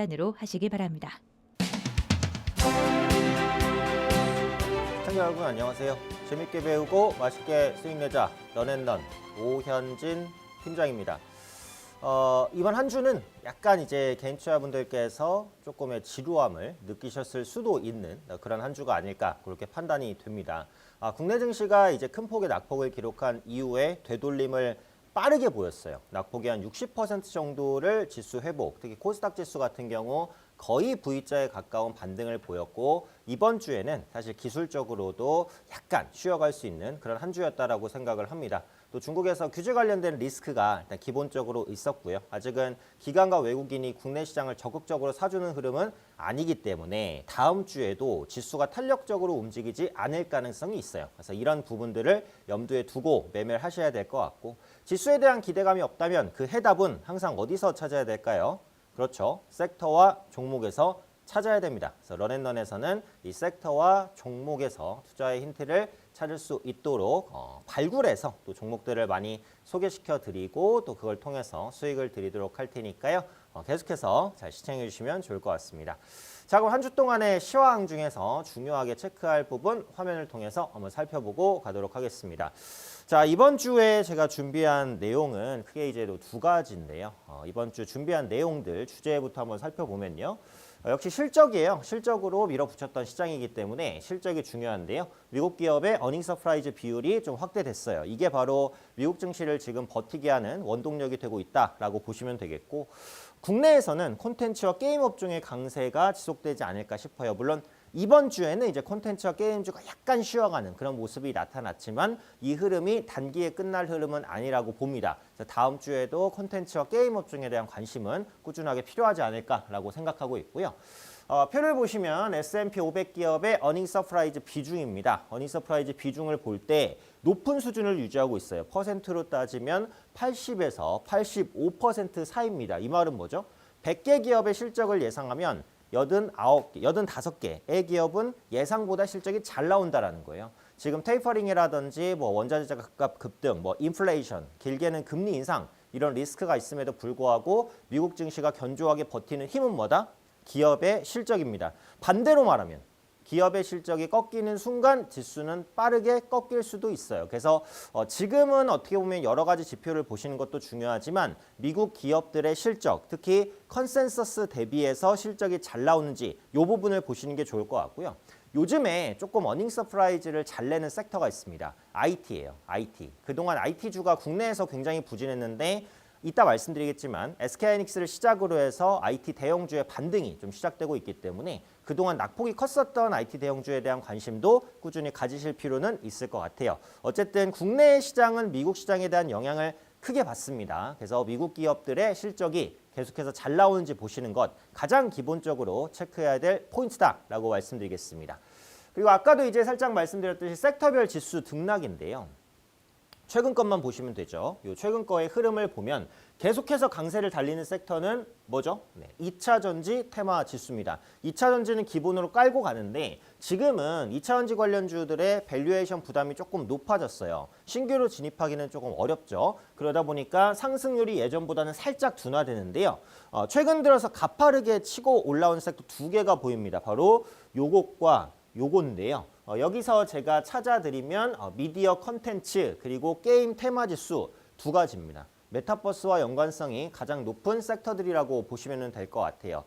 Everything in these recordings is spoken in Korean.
으로 하시기 바랍니다. 시청자 여러분 안녕하세요. 재밌게 배우고 맛있게 수익 내자 런앤런 오현진 팀장입니다. 이번 한 주는 약간 이제 개인 투자분들께서 조금의 지루함을 느끼셨을 수도 있는 그런 한 주가 아닐까 그렇게 판단이 됩니다. 국내 증시가 이제 큰 폭의 낙폭을 기록한 이후에 되돌림을 빠르게 보였어요. 낙폭이 한 60% 정도를 지수 회복, 특히 코스닥 지수 같은 경우 거의 V자에 가까운 반등을 보였고 이번 주에는 사실 기술적으로도 약간 쉬어갈 수 있는 그런 한 주였다라고 생각을 합니다. 또 중국에서 규제 관련된 리스크가 일단 기본적으로 있었고요. 아직은 기관과 외국인이 국내 시장을 적극적으로 사주는 흐름은 아니기 때문에 다음 주에도 지수가 탄력적으로 움직이지 않을 가능성이 있어요. 그래서 이런 부분들을 염두에 두고 매매를 하셔야 될 것 같고 지수에 대한 기대감이 없다면 그 해답은 항상 어디서 찾아야 될까요? 그렇죠. 섹터와 종목에서 찾아야 됩니다. 그래서 런앤런에서는 이 섹터와 종목에서 투자의 힌트를 찾을 수 있도록 발굴해서 또 종목들을 많이 소개시켜 드리고 또 그걸 통해서 수익을 드리도록 할 테니까요. 계속해서 잘 시청해 주시면 좋을 것 같습니다. 자, 그럼 한 주 동안의 시황 중에서 중요하게 체크할 부분 화면을 통해서 한번 살펴보고 가도록 하겠습니다. 자, 이번 주에 제가 준비한 내용은 크게 이제 두 가지인데요. 이번 주 준비한 내용들 주제부터 한번 살펴보면요. 역시 실적이에요. 실적으로 밀어붙였던 시장이기 때문에 실적이 중요한데요. 미국 기업의 어닝 서프라이즈 비율이 좀 확대됐어요. 이게 바로 미국 증시를 지금 버티게 하는 원동력이 되고 있다라고 보시면 되겠고 국내에서는 콘텐츠와 게임 업종의 강세가 지속되지 않을까 싶어요. 물론 이번 주에는 이제 콘텐츠와 게임주가 약간 쉬어가는 그런 모습이 나타났지만 이 흐름이 단기에 끝날 흐름은 아니라고 봅니다. 다음 주에도 콘텐츠와 게임 업종에 대한 관심은 꾸준하게 필요하지 않을까라고 생각하고 있고요. 표를 보시면 S&P 500 기업의 어닝 서프라이즈 비중입니다. 어닝 서프라이즈 비중을 볼 때 높은 수준을 유지하고 있어요. 퍼센트로 따지면 80에서 85% 사이입니다. 이 말은 뭐죠? 100개 기업의 실적을 예상하면 85개 기업은 예상보다 실적이 잘 나온다라는 거예요. 지금 테이퍼링이라든지 원자재 값 급등, 인플레이션, 길게는 금리 인상 이런 리스크가 있음에도 불구하고 미국 증시가 견조하게 버티는 힘은 뭐다? 기업의 실적입니다. 반대로 말하면 기업의 실적이 꺾이는 순간 지수는 빠르게 꺾일 수도 있어요. 그래서 지금은 어떻게 보면 여러 가지 지표를 보시는 것도 중요하지만 미국 기업들의 실적, 특히 컨센서스 대비해서 실적이 잘 나오는지 이 부분을 보시는 게 좋을 것 같고요. 요즘에 조금 어닝 서프라이즈를 잘 내는 섹터가 있습니다. IT예요. IT. 그동안 IT주가 국내에서 굉장히 부진했는데 이따 말씀드리겠지만 SK하이닉스를 시작으로 해서 IT 대형주의 반등이 좀 시작되고 있기 때문에 그동안 낙폭이 컸었던 IT 대형주에 대한 관심도 꾸준히 가지실 필요는 있을 것 같아요. 어쨌든 국내 시장은 미국 시장에 대한 영향을 크게 받습니다. 그래서 미국 기업들의 실적이 계속해서 잘 나오는지 보시는 것 가장 기본적으로 체크해야 될 포인트다라고 말씀드리겠습니다. 그리고 아까도 이제 살짝 말씀드렸듯이 섹터별 지수 등락인데요. 최근 것만 보시면 되죠. 요 최근 거의 흐름을 보면 계속해서 강세를 달리는 섹터는 뭐죠? 2차 전지 테마 지수입니다. 2차 전지는 기본으로 깔고 가는데 지금은 2차 전지 관련주들의 밸류에이션 부담이 조금 높아졌어요. 신규로 진입하기는 조금 어렵죠. 그러다 보니까 상승률이 예전보다는 살짝 둔화되는데요. 최근 들어서 가파르게 치고 올라온 섹터 두 개가 보입니다. 바로 요것과 요건데요. 여기서 제가 찾아드리면 미디어 컨텐츠 그리고 게임 테마 지수 두 가지입니다. 메타버스와 연관성이 가장 높은 섹터들이라고 보시면 될 것 같아요.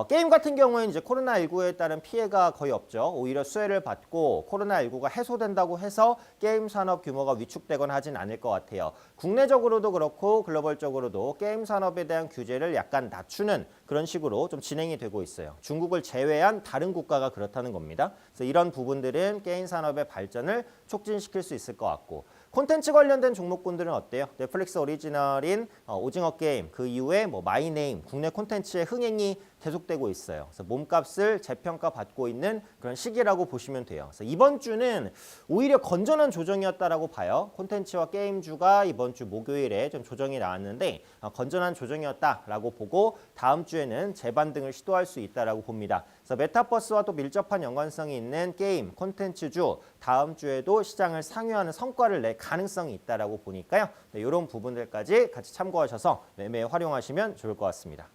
게임 같은 경우에는 이제 코로나19에 따른 피해가 거의 없죠. 오히려 수혜를 받고 코로나19가 해소된다고 해서 게임 산업 규모가 위축되거나 하진 않을 것 같아요. 국내적으로도 그렇고 글로벌적으로도 게임 산업에 대한 규제를 약간 낮추는 그런 식으로 좀 진행이 되고 있어요. 중국을 제외한 다른 국가가 그렇다는 겁니다. 그래서 이런 부분들은 게임 산업의 발전을 촉진시킬 수 있을 것 같고 콘텐츠 관련된 종목군들은 어때요? 넷플릭스 오리지널인 오징어 게임, 그 이후에 마이네임, 국내 콘텐츠의 흥행이 계속되고 있어요. 그래서 몸값을 재평가 받고 있는 그런 시기라고 보시면 돼요. 그래서 이번 주는 오히려 건전한 조정이었다라고 봐요. 콘텐츠와 게임주가 이번 주 목요일에 좀 조정이 나왔는데 건전한 조정이었다라고 보고 다음 주에는 재반등을 시도할 수 있다라고 봅니다. 그래서 메타버스와 또 밀접한 연관성이 있는 게임, 콘텐츠주 다음 주에도 시장을 상회하는 성과를 낼 가능성이 있다라고 보니까요. 이런 부분들까지 같이 참고하셔서 매매에 활용하시면 좋을 것 같습니다.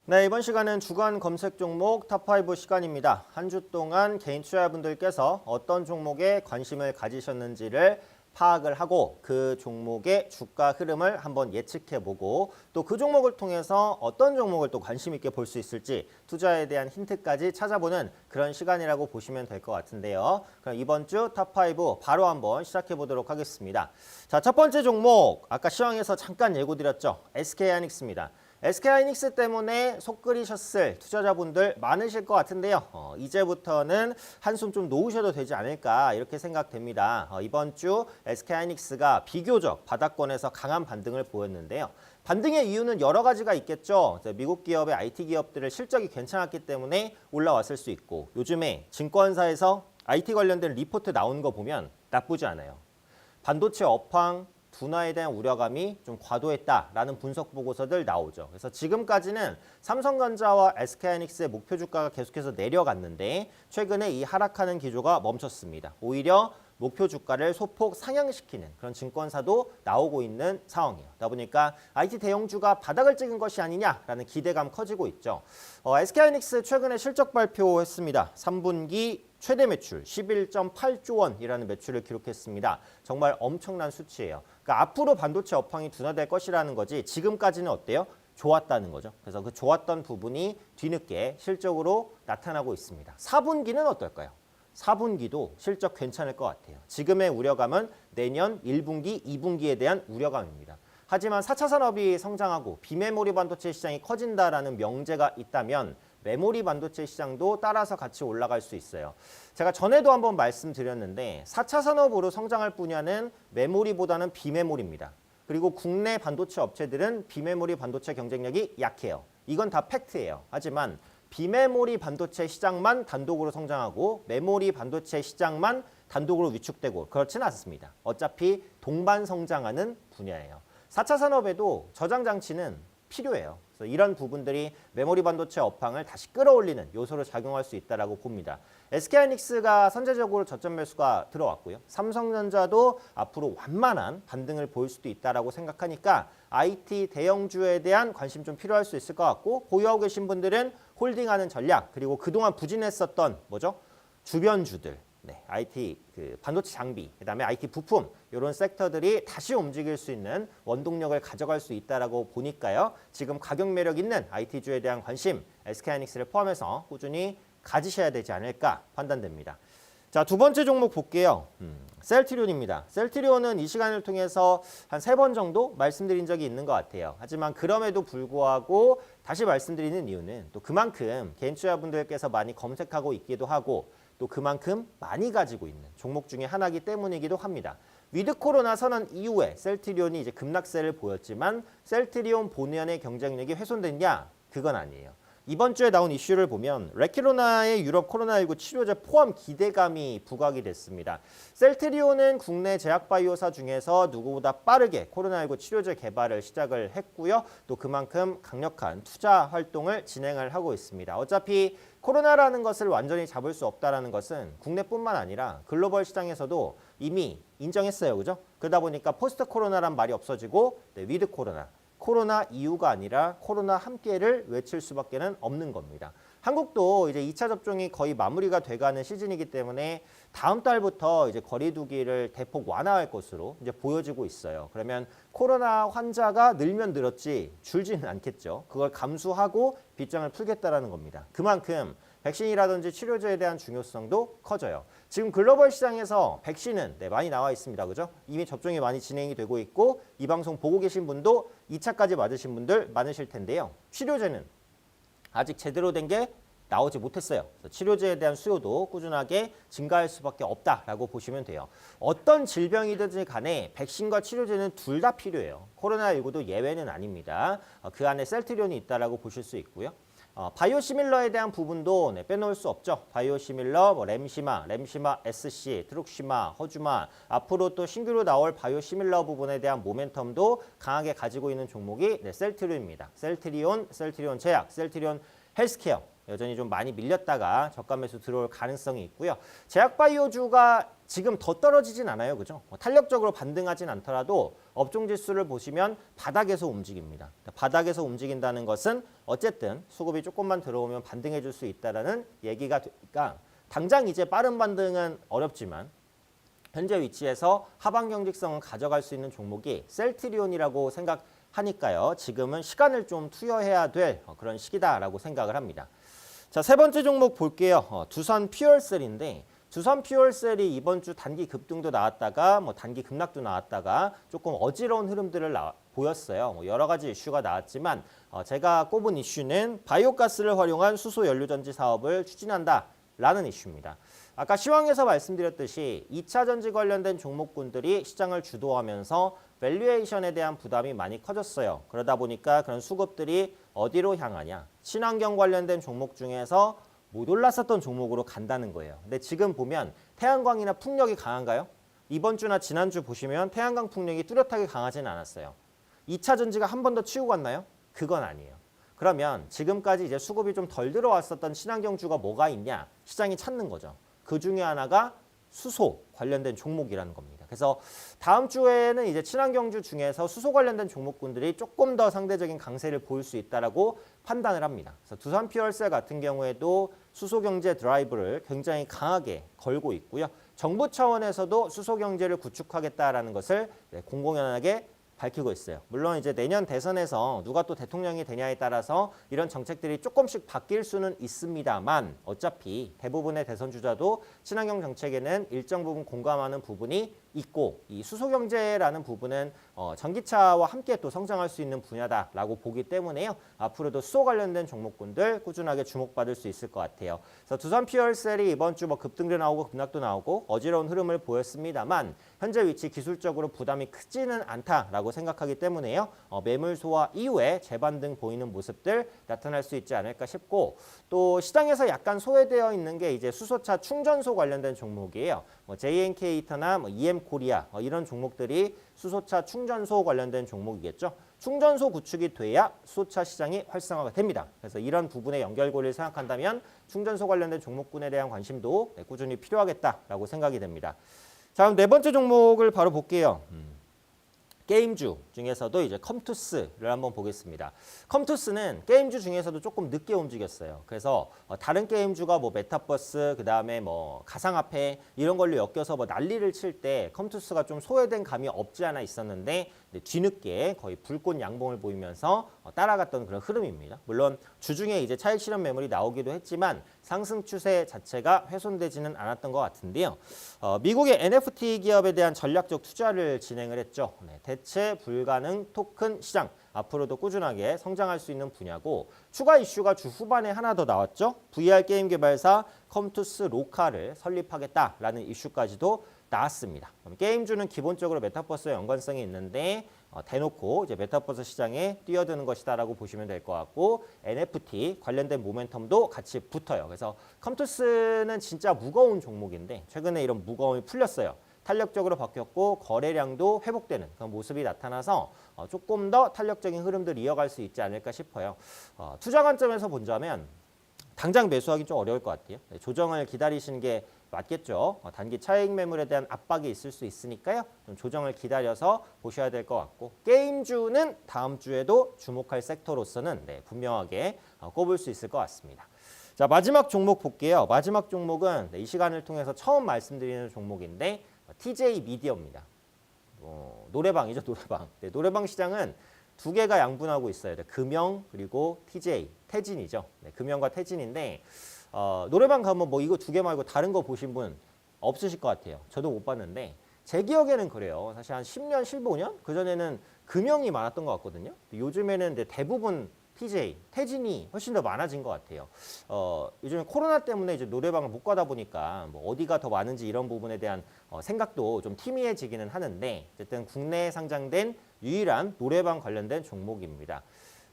네, 이번 시간은 주간 검색 종목 탑5 시간입니다. 한 주 동안 개인 투자자분들께서 어떤 종목에 관심을 가지셨는지를 파악을 하고 그 종목의 주가 흐름을 한번 예측해보고 또 그 종목을 통해서 어떤 종목을 또 관심 있게 볼 수 있을지 투자에 대한 힌트까지 찾아보는 그런 시간이라고 보시면 될 것 같은데요. 그럼 이번 주 탑5 바로 한번 시작해보도록 하겠습니다. 자, 첫 번째 종목 아까 시황에서 잠깐 예고드렸죠. SK하이닉스입니다. SK하이닉스 때문에 속 끓이셨을 투자자분들 많으실 것 같은데요. 이제부터는 한숨 좀 놓으셔도 되지 않을까 이렇게 생각됩니다. 이번 주 SK하이닉스가 비교적 바닥권에서 강한 반등을 보였는데요. 반등의 이유는 여러 가지가 있겠죠. 미국 기업의 IT 기업들의 실적이 괜찮았기 때문에 올라왔을 수 있고 요즘에 증권사에서 IT 관련된 리포트 나오는 거 보면 나쁘지 않아요. 반도체 업황 둔화에 대한 우려감이 좀 과도했다라는 분석 보고서들 나오죠. 그래서 지금까지는 삼성전자와 SK하이닉스의 목표 주가가 계속해서 내려갔는데 최근에 이 하락하는 기조가 멈췄습니다. 오히려 목표 주가를 소폭 상향시키는 그런 증권사도 나오고 있는 상황이에요. 그러다 보니까 IT 대형주가 바닥을 찍은 것이 아니냐라는 기대감 커지고 있죠. SK하이닉스 최근에 실적 발표했습니다. 3분기 최대 매출 11.8조 원이라는 매출을 기록했습니다. 정말 엄청난 수치예요. 그러니까 앞으로 반도체 업황이 둔화될 것이라는 거지 지금까지는 어때요? 좋았다는 거죠. 그래서 그 좋았던 부분이 뒤늦게 실적으로 나타나고 있습니다. 4분기는 어떨까요? 4분기도 실적 괜찮을 것 같아요. 지금의 우려감은 내년 1분기, 2분기에 대한 우려감입니다. 하지만 4차 산업이 성장하고 비메모리 반도체 시장이 커진다라는 명제가 있다면 메모리 반도체 시장도 따라서 같이 올라갈 수 있어요. 제가 전에도 한번 말씀드렸는데 4차 산업으로 성장할 분야는 메모리보다는 비메모리입니다. 그리고 국내 반도체 업체들은 비메모리 반도체 경쟁력이 약해요. 이건 다 팩트예요. 하지만 비메모리 반도체 시장만 단독으로 성장하고 메모리 반도체 시장만 단독으로 위축되고 그렇지는 않습니다. 어차피 동반 성장하는 분야예요. 4차 산업에도 저장 장치는 필요해요. 그래서 이런 부분들이 메모리 반도체 업황을 다시 끌어올리는 요소로 작용할 수 있다고 봅니다. SK하이닉스가 선제적으로 저점 매수가 들어왔고요. 삼성전자도 앞으로 완만한 반등을 보일 수도 있다고 생각하니까 IT 대형주에 대한 관심 좀 필요할 수 있을 것 같고 보유하고 계신 분들은 홀딩하는 전략 그리고 그동안 부진했었던 뭐죠? 주변주들. 네, IT 반도체 장비, 그다음에 IT 부품 이런 섹터들이 다시 움직일 수 있는 원동력을 가져갈 수 있다라고 보니까요. 지금 가격 매력 있는 IT주에 대한 관심, SK하이닉스를 포함해서 꾸준히 가지셔야 되지 않을까 판단됩니다. 자, 두 번째 종목 볼게요. 셀트리온입니다. 셀트리온은 이 시간을 통해서 한 3번 정도 말씀드린 적이 있는 것 같아요. 하지만 그럼에도 불구하고 다시 말씀드리는 이유는 또 그만큼 개인 투자분들께서 많이 검색하고 있기도 하고 또 그만큼 많이 가지고 있는 종목 중에 하나이기 때문이기도 합니다. 위드 코로나 선언 이후에 셀트리온이 이제 급락세를 보였지만 셀트리온 본연의 경쟁력이 훼손됐냐? 그건 아니에요. 이번 주에 나온 이슈를 보면 레키로나의 유럽 코로나19 치료제 포함 기대감이 부각이 됐습니다. 셀트리온은 국내 제약바이오사 중에서 누구보다 빠르게 코로나19 치료제 개발을 시작을 했고요. 또 그만큼 강력한 투자 활동을 진행을 하고 있습니다. 어차피 코로나라는 것을 완전히 잡을 수 없다는 것은 국내뿐만 아니라 글로벌 시장에서도 이미 인정했어요. 그죠? 그러다 보니까 포스트 코로나란 말이 없어지고 위드 코로나. 코로나 이후가 아니라 코로나 함께를 외칠 수밖에 없는 겁니다. 한국도 이제 2차 접종이 거의 마무리가 돼가는 시즌이기 때문에 다음 달부터 이제 거리두기를 대폭 완화할 것으로 이제 보여지고 있어요. 그러면 코로나 환자가 늘면 늘었지 줄지는 않겠죠. 그걸 감수하고 빗장을 풀겠다라는 겁니다. 그만큼 백신이라든지 치료제에 대한 중요성도 커져요. 지금 글로벌 시장에서 백신은 많이 나와 있습니다. 그죠? 이미 접종이 많이 진행이 되고 있고 이 방송 보고 계신 분도 2차까지 맞으신 분들 많으실 텐데요. 치료제는 아직 제대로 된 게 나오지 못했어요. 그래서 치료제에 대한 수요도 꾸준하게 증가할 수밖에 없다라고 보시면 돼요. 어떤 질병이든지 간에 백신과 치료제는 둘 다 필요해요. 코로나19도 예외는 아닙니다. 그 안에 셀트리온이 있다라고 보실 수 있고요. 바이오시밀러에 대한 부분도 빼놓을 수 없죠. 바이오시밀러, 램시마 SC, 트룩시마, 허주마 앞으로 또 신규로 나올 바이오시밀러 부분에 대한 모멘텀도 강하게 가지고 있는 종목이 셀트리온입니다. 셀트리온 제약, 셀트리온 헬스케어 여전히 좀 많이 밀렸다가 저가 매수 들어올 가능성이 있고요. 제약바이오주가 지금 더 떨어지진 않아요. 그죠? 탄력적으로 반등하진 않더라도 업종 지수를 보시면 바닥에서 움직입니다. 바닥에서 움직인다는 것은 어쨌든 수급이 조금만 들어오면 반등해 줄 수 있다라는 얘기가 되니까 당장 이제 빠른 반등은 어렵지만 현재 위치에서 하방 경직성을 가져갈 수 있는 종목이 셀트리온이라고 생각하니까요. 지금은 시간을 좀 투여해야 될 그런 시기다라고 생각을 합니다. 자, 세 번째 종목 볼게요. 두산 퓨얼셀인데 두산 퓨얼셀이 이번 주 단기 급등도 나왔다가 단기 급락도 나왔다가 조금 어지러운 흐름들을 보였어요. 여러 가지 이슈가 나왔지만 제가 꼽은 이슈는 바이오가스를 활용한 수소 연료전지 사업을 추진한다라는 이슈입니다. 아까 시황에서 말씀드렸듯이 2차 전지 관련된 종목군들이 시장을 주도하면서 밸류에이션에 대한 부담이 많이 커졌어요. 그러다 보니까 그런 수급들이 어디로 향하냐. 친환경 관련된 종목 중에서 못 올랐었던 종목으로 간다는 거예요. 근데 지금 보면 태양광이나 풍력이 강한가요? 이번 주나 지난주 보시면 태양광 풍력이 뚜렷하게 강하지는 않았어요. 2차 전지가 한 번 더 치고 갔나요? 그건 아니에요. 그러면 지금까지 이제 수급이 좀 덜 들어왔었던 친환경주가 뭐가 있냐? 시장이 찾는 거죠. 그 중에 하나가 수소 관련된 종목이라는 겁니다. 그래서 다음 주에는 이제 친환경주 중에서 수소 관련된 종목군들이 조금 더 상대적인 강세를 보일 수 있다라고 판단을 합니다. 그래서 두산 퓨얼셀 같은 경우에도 수소 경제 드라이브를 굉장히 강하게 걸고 있고요. 정부 차원에서도 수소 경제를 구축하겠다라는 것을 공공연하게 밝히고 있어요. 물론 이제 내년 대선에서 누가 또 대통령이 되냐에 따라서 이런 정책들이 조금씩 바뀔 수는 있습니다만 어차피 대부분의 대선 주자도 친환경 정책에는 일정 부분 공감하는 부분이 있고 이 수소경제라는 부분은 전기차와 함께 또 성장할 수 있는 분야다라고 보기 때문에요. 앞으로도 수소 관련된 종목군들 꾸준하게 주목받을 수 있을 것 같아요. 그래서 두산 퓨얼셀이 이번 주 급등도 나오고 급락도 나오고 어지러운 흐름을 보였습니다만 현재 위치 기술적으로 부담이 크지는 않다라고 생각하기 때문에요. 매물 소화 이후에 재반등 보이는 모습들 나타날 수 있지 않을까 싶고 또 시장에서 약간 소외되어 있는 게 이제 수소차 충전소 관련된 종목이에요. JNK 히터나 EM 코리아 이런 종목들이 수소차 충전소 관련된 종목이겠죠. 충전소 구축이 돼야 수소차 시장이 활성화가 됩니다. 그래서 이런 부분의 연결고리를 생각한다면 충전소 관련된 종목군에 대한 관심도 꾸준히 필요하겠다라고 생각이 됩니다. 자, 그럼 네 번째 종목을 바로 볼게요. 게임주 중에서도 이제 컴투스를 한번 보겠습니다. 컴투스는 게임주 중에서도 조금 늦게 움직였어요. 그래서 다른 게임주가 메타버스, 그다음에 가상화폐 이런 걸로 엮여서 난리를 칠 때 컴투스가 좀 소외된 감이 없지 않아 있었는데 뒤늦게 거의 불꽃 양봉을 보이면서 따라갔던 그런 흐름입니다. 물론 주중에 이제 차익 실현 매물이 나오기도 했지만 상승 추세 자체가 훼손되지는 않았던 것 같은데요. 미국의 NFT 기업에 대한 전략적 투자를 진행을 했죠. 대체 불가능 토큰 시장 앞으로도 꾸준하게 성장할 수 있는 분야고 추가 이슈가 주 후반에 하나 더 나왔죠. VR 게임 개발사 컴투스 로카를 설립하겠다라는 이슈까지도 나왔습니다. 게임주는 기본적으로 메타버스와 연관성이 있는데 대놓고 이제 메타버스 시장에 뛰어드는 것이다라고 보시면 될 것 같고 NFT 관련된 모멘텀도 같이 붙어요. 그래서 컴투스는 진짜 무거운 종목인데 최근에 이런 무거움이 풀렸어요. 탄력적으로 바뀌었고 거래량도 회복되는 그런 모습이 나타나서 조금 더 탄력적인 흐름들을 이어갈 수 있지 않을까 싶어요. 투자 관점에서 본다면 당장 매수하기 좀 어려울 것 같아요. 조정을 기다리시는 게 맞겠죠. 단기 차익 매물에 대한 압박이 있을 수 있으니까요. 좀 조정을 기다려서 보셔야 될 것 같고 게임주는 다음 주에도 주목할 섹터로서는 분명하게 꼽을 수 있을 것 같습니다. 자, 마지막 종목 볼게요. 마지막 종목은 이 시간을 통해서 처음 말씀드리는 종목인데 TJ 미디어입니다. 노래방이죠, 노래방. 노래방 시장은 두 개가 양분하고 있어요. 금영 그리고 TJ, 태진이죠. 금영과 태진인데 노래방 가면 이거 두 개 말고 다른 거 보신 분 없으실 것 같아요. 저도 못 봤는데 제 기억에는 그래요. 사실 한 10년, 15년? 그전에는 금영이 많았던 것 같거든요. 요즘에는 대부분 TJ, 태진이 훨씬 더 많아진 것 같아요. 요즘에 코로나 때문에 이제 노래방을 못 가다 보니까 어디가 더 많은지 이런 부분에 대한 생각도 좀 희미해지기는 하는데 어쨌든 국내에 상장된 유일한 노래방 관련된 종목입니다.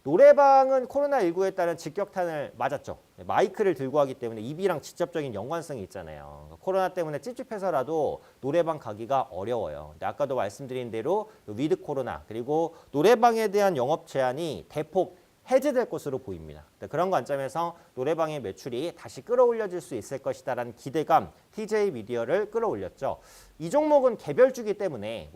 노래방은 코로나19에 따른 직격탄을 맞았죠. 마이크를 들고 하기 때문에 입이랑 직접적인 연관성이 있잖아요. 코로나 때문에 찝찝해서라도 노래방 가기가 어려워요. 근데 아까도 말씀드린 대로 위드 코로나 그리고 노래방에 대한 영업 제한이 대폭 해제될 것으로 보입니다. 그런 관점에서 노래방의 매출이 다시 끌어올려질 수 있을 것이다라는 기대감, TJ 미디어를 끌어올렸죠. 이 종목은 개별주기 때문에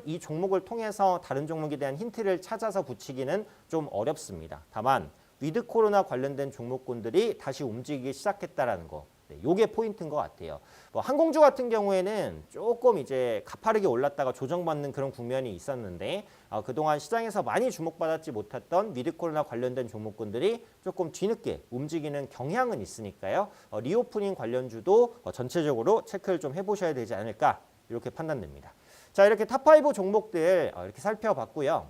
이 종목을 통해서 다른 종목에 대한 힌트를 찾아서 붙이기는 좀 어렵습니다. 다만 위드 코로나 관련된 종목군들이 다시 움직이기 시작했다라는 거. 요게 포인트인 것 같아요. 항공주 같은 경우에는 조금 이제 가파르게 올랐다가 조정받는 그런 국면이 있었는데 그동안 시장에서 많이 주목받았지 못했던 위드 코로나 관련된 종목군들이 조금 뒤늦게 움직이는 경향은 있으니까요. 리오프닝 관련주도 전체적으로 체크를 좀 해보셔야 되지 않을까 이렇게 판단됩니다. 자, 이렇게 탑5 종목들 이렇게 살펴봤고요.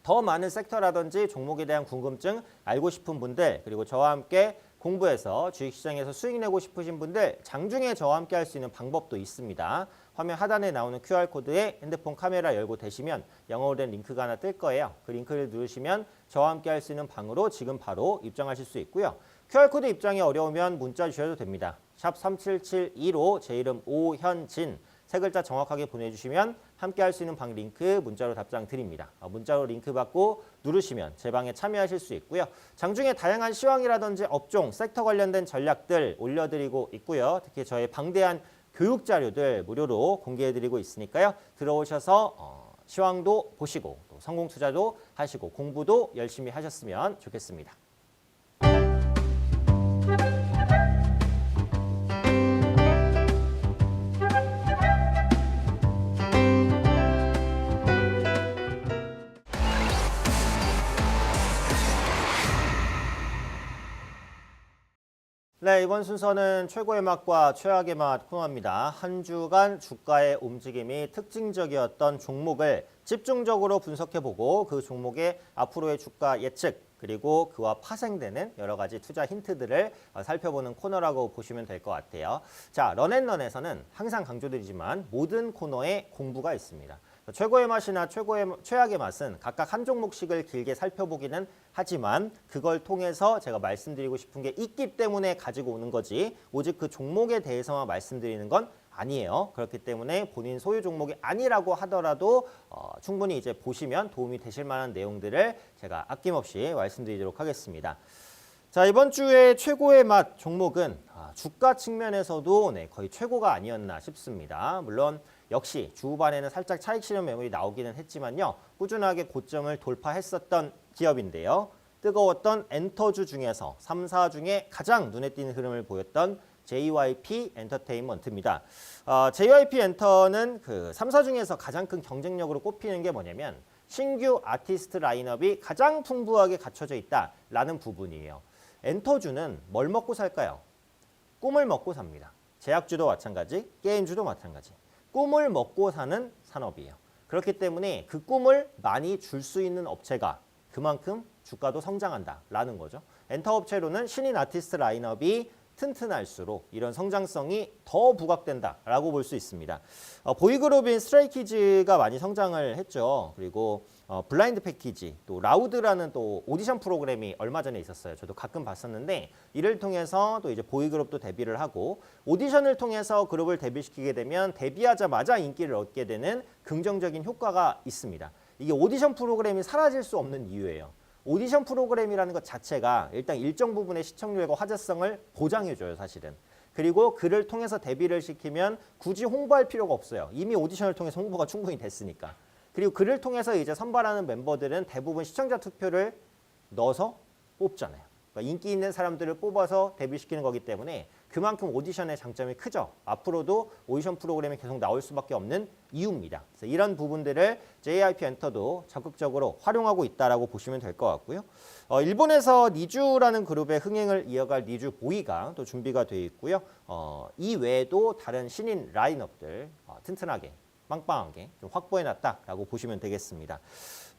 더 많은 섹터라든지 종목에 대한 궁금증 알고 싶은 분들 그리고 저와 함께 공부해서 주식시장에서 수익 내고 싶으신 분들 장중에 저와 함께 할 수 있는 방법도 있습니다. 화면 하단에 나오는 QR코드에 핸드폰 카메라 열고 대시면 영어로 된 링크가 하나 뜰 거예요. 그 링크를 누르시면 저와 함께 할 수 있는 방으로 지금 바로 입장하실 수 있고요. QR코드 입장이 어려우면 문자 주셔도 됩니다. 샵 3772로 제 이름 오현진 세 글자 정확하게 보내주시면 함께 할 수 있는 방 링크 문자로 답장 드립니다. 문자로 링크 받고 누르시면 제 방에 참여하실 수 있고요. 장중에 다양한 시황이라든지 업종, 섹터 관련된 전략들 올려드리고 있고요. 특히 저의 방대한 교육 자료들 무료로 공개해드리고 있으니까요. 들어오셔서 시황도 보시고 또 성공 투자도 하시고 공부도 열심히 하셨으면 좋겠습니다. 네, 이번 순서는 최고의 맛과 최악의 맛 코너입니다. 한 주간 주가의 움직임이 특징적이었던 종목을 집중적으로 분석해보고 그 종목의 앞으로의 주가 예측 그리고 그와 파생되는 여러 가지 투자 힌트들을 살펴보는 코너라고 보시면 될 것 같아요. 자, 런앤런에서는 항상 강조드리지만 모든 코너에 공부가 있습니다. 최고의 맛이나 최악의 맛은 각각 한 종목씩을 길게 살펴보기는 하지만 그걸 통해서 제가 말씀드리고 싶은 게 있기 때문에 가지고 오는 거지 오직 그 종목에 대해서만 말씀드리는 건 아니에요. 그렇기 때문에 본인 소유 종목이 아니라고 하더라도 충분히 이제 보시면 도움이 되실 만한 내용들을 제가 아낌없이 말씀드리도록 하겠습니다. 자, 이번 주에 최고의 맛 종목은 주가 측면에서도 거의 최고가 아니었나 싶습니다. 물론 역시 주 후반에는 살짝 차익 실현 매물이 나오기는 했지만요. 꾸준하게 고점을 돌파했었던 기업인데요. 뜨거웠던 엔터주 중에서 3, 4 중에 가장 눈에 띄는 흐름을 보였던 JYP 엔터테인먼트입니다. JYP 엔터는 그 3사 중에서 가장 큰 경쟁력으로 꼽히는 게 뭐냐면 신규 아티스트 라인업이 가장 풍부하게 갖춰져 있다라는 부분이에요. 엔터주는 뭘 먹고 살까요? 꿈을 먹고 삽니다. 제약주도 마찬가지, 게임주도 마찬가지. 꿈을 먹고 사는 산업이에요. 그렇기 때문에 그 꿈을 많이 줄 수 있는 업체가 그만큼 주가도 성장한다라는 거죠. 엔터업체로는 신인 아티스트 라인업이 튼튼할수록 이런 성장성이 더 부각된다라고 볼 수 있습니다. 보이그룹인 스트레이키즈가 많이 성장을 했죠. 그리고 블라인드 패키지, 또 라우드라는 또 오디션 프로그램이 얼마 전에 있었어요. 저도 가끔 봤었는데 이를 통해서 또 이제 보이그룹도 데뷔를 하고 오디션을 통해서 그룹을 데뷔시키게 되면 데뷔하자마자 인기를 얻게 되는 긍정적인 효과가 있습니다. 이게 오디션 프로그램이 사라질 수 없는 이유예요. 오디션 프로그램이라는 것 자체가 일단 일정 부분의 시청률과 화제성을 보장해줘요, 사실은. 그리고 그를 통해서 데뷔를 시키면 굳이 홍보할 필요가 없어요. 이미 오디션을 통해서 홍보가 충분히 됐으니까. 그리고 그를 통해서 이제 선발하는 멤버들은 대부분 시청자 투표를 넣어서 뽑잖아요. 그러니까 인기 있는 사람들을 뽑아서 데뷔시키는 거기 때문에 그만큼 오디션의 장점이 크죠. 앞으로도 오디션 프로그램이 계속 나올 수밖에 없는 이유입니다. 그래서 이런 부분들을 JYP 엔터도 적극적으로 활용하고 있다라고 보시면 될 것 같고요. 일본에서 니쥬라는 그룹의 흥행을 이어갈 니쥬 보이가 또 준비가 되어 있고요. 이 외에도 다른 신인 라인업들 튼튼하게 빵빵하게 좀 확보해놨다라고 보시면 되겠습니다.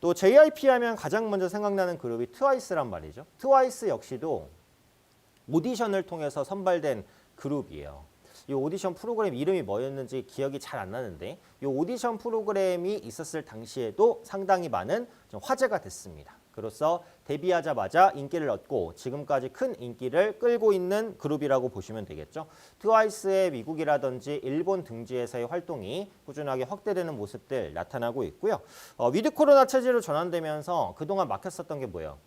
또 JYP 하면 가장 먼저 생각나는 그룹이 트와이스란 말이죠. 트와이스 역시도 오디션을 통해서 선발된 그룹이에요. 이 오디션 프로그램 이름이 뭐였는지 기억이 잘 안 나는데 이 오디션 프로그램이 있었을 당시에도 상당히 많은 좀 화제가 됐습니다. 그로써 데뷔하자마자 인기를 얻고 지금까지 큰 인기를 끌고 있는 그룹이라고 보시면 되겠죠. 트와이스의 미국이라든지 일본 등지에서의 활동이 꾸준하게 확대되는 모습들 나타나고 있고요. 위드 코로나 체제로 전환되면서 그동안 막혔었던 게 뭐예요?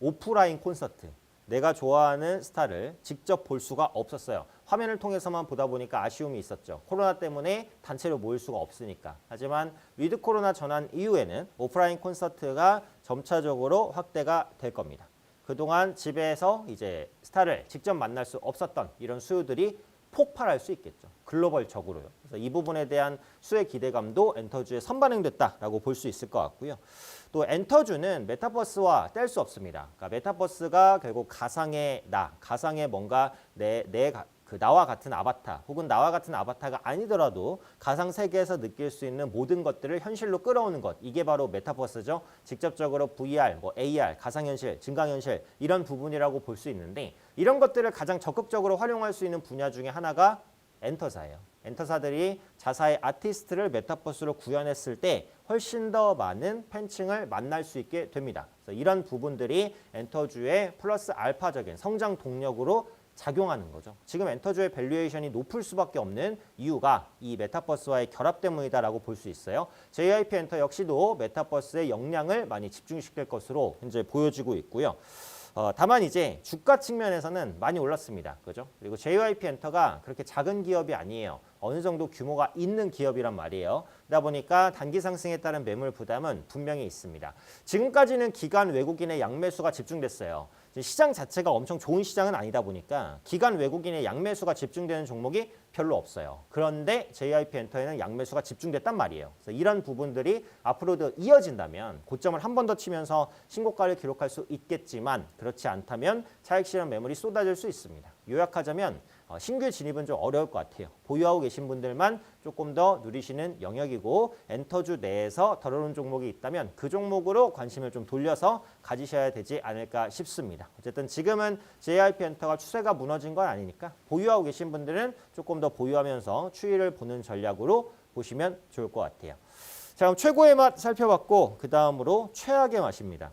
오프라인 콘서트. 내가 좋아하는 스타를 직접 볼 수가 없었어요. 화면을 통해서만 보다 보니까 아쉬움이 있었죠. 코로나 때문에 단체로 모일 수가 없으니까. 하지만 위드 코로나 전환 이후에는 오프라인 콘서트가 점차적으로 확대가 될 겁니다. 그동안 집에서 이제 스타를 직접 만날 수 없었던 이런 수요들이 폭발할 수 있겠죠. 글로벌적으로요. 그래서 이 부분에 대한 수의 기대감도 엔터주에 선반영됐다라고 볼 수 있을 것 같고요. 또 엔터주는 메타버스와 뗄 수 없습니다. 그러니까 메타버스가 결국 가상의 나, 가상의 뭔가 나와 같은 아바타 혹은 나와 같은 아바타가 아니더라도 가상 세계에서 느낄 수 있는 모든 것들을 현실로 끌어오는 것. 이게 바로 메타버스죠. 직접적으로 VR, AR, 가상현실, 증강현실 이런 부분이라고 볼 수 있는데 이런 것들을 가장 적극적으로 활용할 수 있는 분야 중에 하나가 엔터사예요. 엔터사들이 자사의 아티스트를 메타버스로 구현했을 때 훨씬 더 많은 팬층을 만날 수 있게 됩니다. 그래서 이런 부분들이 엔터주의 플러스 알파적인 성장 동력으로 작용하는 거죠. 지금 엔터주의 밸류에이션이 높을 수밖에 없는 이유가 이 메타버스와의 결합 때문이다라고 볼 수 있어요. JYP 엔터 역시도 메타버스의 역량을 많이 집중시킬 것으로 현재 보여지고 있고요. 다만 이제 주가 측면에서는 많이 올랐습니다. 그죠? 그리고 JYP 엔터가 그렇게 작은 기업이 아니에요. 어느 정도 규모가 있는 기업이란 말이에요. 그러다 보니까 단기 상승에 따른 매물 부담은 분명히 있습니다. 지금까지는 기관 외국인의 양매수가 집중됐어요. 시장 자체가 엄청 좋은 시장은 아니다 보니까 기관 외국인의 양매수가 집중되는 종목이 별로 없어요. 그런데 JYP 엔터에는 양매수가 집중됐단 말이에요. 그래서 이런 부분들이 앞으로도 이어진다면 고점을 한 번 더 치면서 신고가를 기록할 수 있겠지만 그렇지 않다면 차익 실현 매물이 쏟아질 수 있습니다. 요약하자면 신규 진입은 좀 어려울 것 같아요. 보유하고 계신 분들만 조금 더 누리시는 영역이고 엔터주 내에서 덜 오른 종목이 있다면 그 종목으로 관심을 좀 돌려서 가지셔야 되지 않을까 싶습니다. 어쨌든 지금은 JYP 엔터가 추세가 무너진 건 아니니까 보유하고 계신 분들은 조금 더 보유하면서 추이를 보는 전략으로 보시면 좋을 것 같아요. 자, 그럼 최고의 맛 살펴봤고 그 다음으로 최악의 맛입니다.